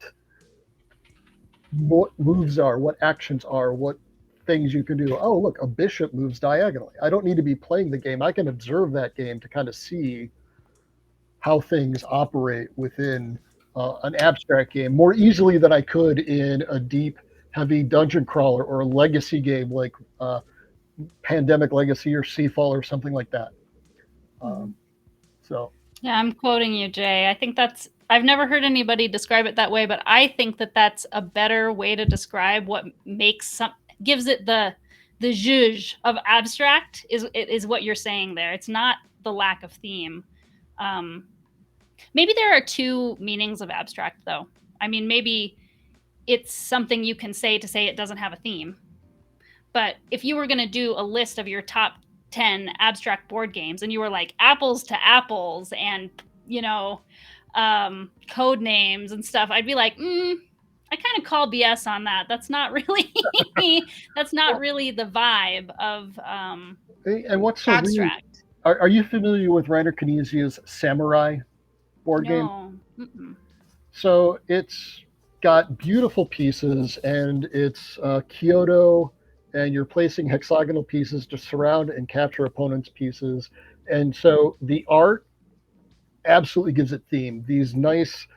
what moves are, what actions are, what things you can do. Oh, look, a bishop moves diagonally. I don't need to be playing the game. I can observe that game to kind of see how things operate within an abstract game more easily than I could in a deep, heavy dungeon crawler or a legacy game like Pandemic Legacy or Seafall or something like that. So yeah, I'm quoting you, Jay. I think I've never heard anybody describe it that way, but I think that that's a better way to describe what gives it the zhuzh of abstract is what you're saying there. It's not the lack of theme. Maybe there are two meanings of abstract, though. I mean, maybe it's something you can say to say it doesn't have a theme. But if you were going to do a list of your top 10 abstract board games and you were like apples to apples and, code names and stuff, I'd be like, I kind of call BS on that. That's not really the vibe of and what's so abstract. Weird, are you familiar with Reiner Knizia's Samurai board game? Mm-mm. So it's got beautiful pieces, and it's Kyoto, and you're placing hexagonal pieces to surround and capture opponents' pieces. And so the art absolutely gives it theme. These nice,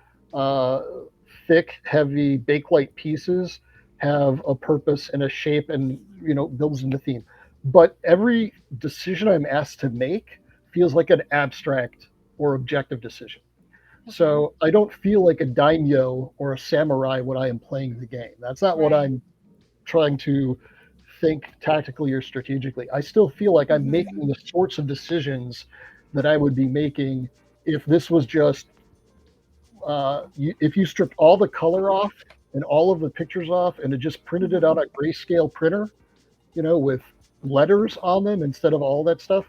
thick, heavy bakelite pieces have a purpose and a shape, and builds into theme. But every decision I'm asked to make feels like an abstract or objective decision. So I don't feel like a daimyo or a samurai when I am playing the game. That's not what I'm trying to think tactically or strategically. I still feel like I'm making the sorts of decisions that I would be making if this was just, if you stripped all the color off and all of the pictures off and it just printed it on a grayscale printer, with letters on them instead of all that stuff,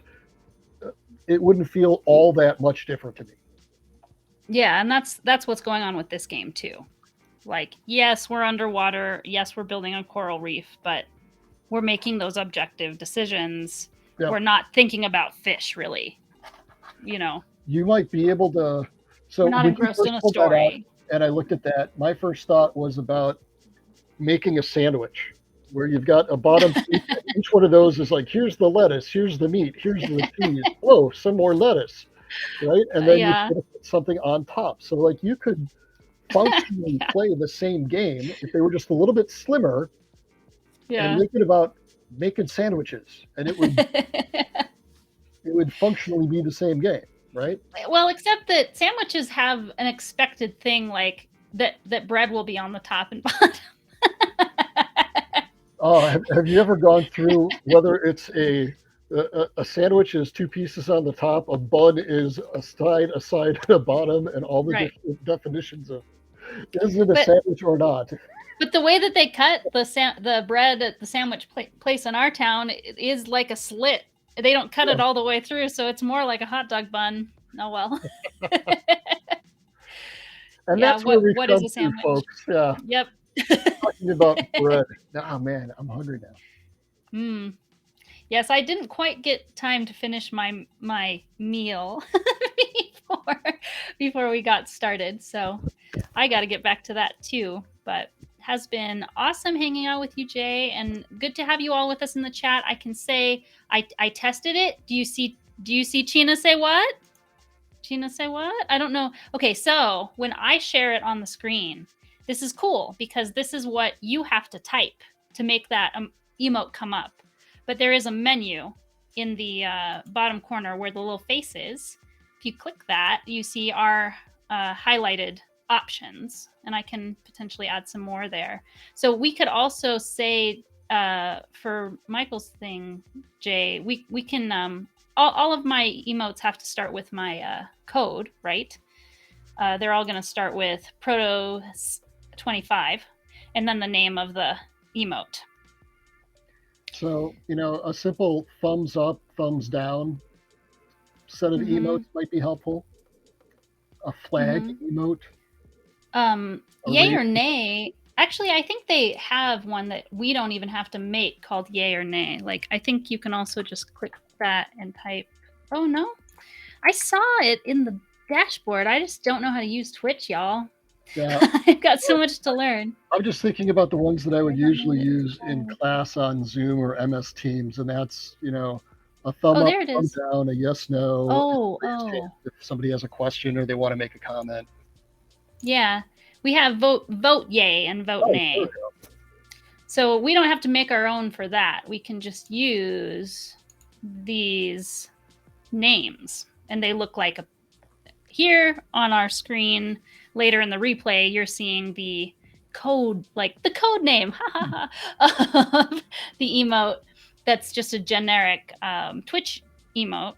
it wouldn't feel all that much different to me. Yeah, and that's what's going on with this game too. Like, yes, we're underwater. Yes, we're building a coral reef, but we're making those objective decisions. Yep. We're not thinking about fish, really. You might be able to. So we're not engrossed in a story. And I looked at that. My first thought was about making a sandwich, where you've got a bottom piece. Each one of those is like, here's the lettuce, here's the meat, here's the cheese. Oh, some more lettuce. Right, and then you put something on top. So like you could functionally play the same game if they were just a little bit slimmer, and make it about making sandwiches, and it would functionally be the same game, right? Well, except that sandwiches have an expected thing like that bread will be on the top and bottom. Oh, have you ever gone through whether it's a sandwich is two pieces on the top, a bun is a side, and a bottom, and all the different definitions of is it a sandwich or not? But the way that they cut the bread at the sandwich place in our town is like a slit. They don't cut it all the way through, so it's more like a hot dog bun. Oh well. And that's where we what come is a sandwich, folks? Yeah. Yep. Talking about bread. Oh man, I'm hungry now. Yes, I didn't quite get time to finish my meal before we got started. So I got to get back to that too. But has been awesome hanging out with you, Jay, and good to have you all with us in the chat. I can say I tested it. Do you see China say what? China say what? I don't know. Okay, so when I share it on the screen, this is cool because this is what you have to type to make that emote come up. But there is a menu in the bottom corner where the little face is. If you click that, you see our highlighted options, and I can potentially add some more there. So we could also say for Michael's thing, Jay, we can all of my emotes have to start with my code, right? They're all going to start with Proto25 and then the name of the emote. So, a simple thumbs up, thumbs down set of emotes might be helpful. A flag emote. Yay or nay. Actually, I think they have one that we don't even have to make called yay or nay. Like, I think you can also just click that and type. Oh, no. I saw it in the dashboard. I just don't know how to use Twitch, y'all. Yeah. I've got so much to learn. I'm just thinking about the ones that I would usually use in class on Zoom or MS Teams, and that's, a thumb up, thumb down, a yes, no. If somebody has a question or they want to make a comment. Yeah. We have vote yay and vote nay. So we don't have to make our own for that. We can just use these names, and they look like here on our screen. Later in the replay, you're seeing the code, like the code name of the emote. That's just a generic Twitch emote,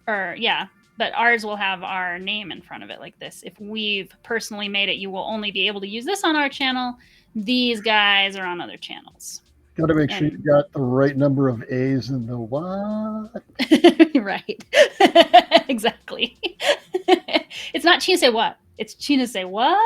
but ours will have our name in front of it like this. If we've personally made it, you will only be able to use this on our channel. These guys are on other channels. Got to make sure you got the right number of A's in the what? Right. Exactly. It's not China say what. It's China say what?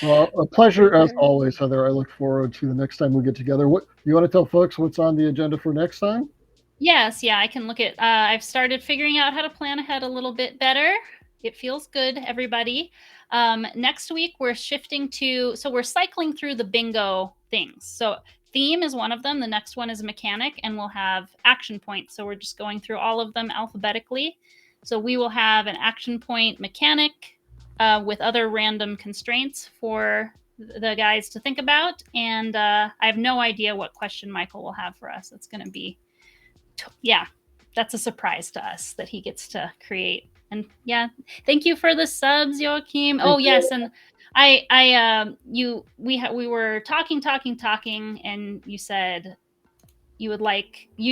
Well, a pleasure as always, Heather. I look forward to the next time we get together. What you want to tell folks what's on the agenda for next time? Yes, I can look at. I've started figuring out how to plan ahead a little bit better. It feels good, everybody. Next week we're shifting to. So we're cycling through the bingo things. So theme is one of them. The next one is mechanic, and we'll have action points. So we're just going through all of them alphabetically. So we will have an action point mechanic with other random constraints for the guys to think about. And I have no idea what question Michael will have for us. It's going to be, that's a surprise to us that he gets to create. And thank you for the subs, Joachim. Oh yes, and we were talking, and you said you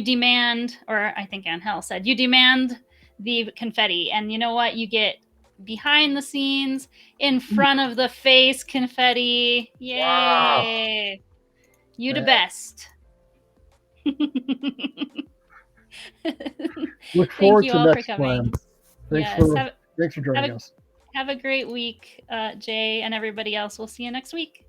demand, or I think Angel said you demand the confetti, and you know what? You get behind the scenes, in front of the face confetti. Yay! Wow. You the best. Look forward to next time. Thanks for joining us. Have a great week, Jay, and everybody else. We'll see you next week.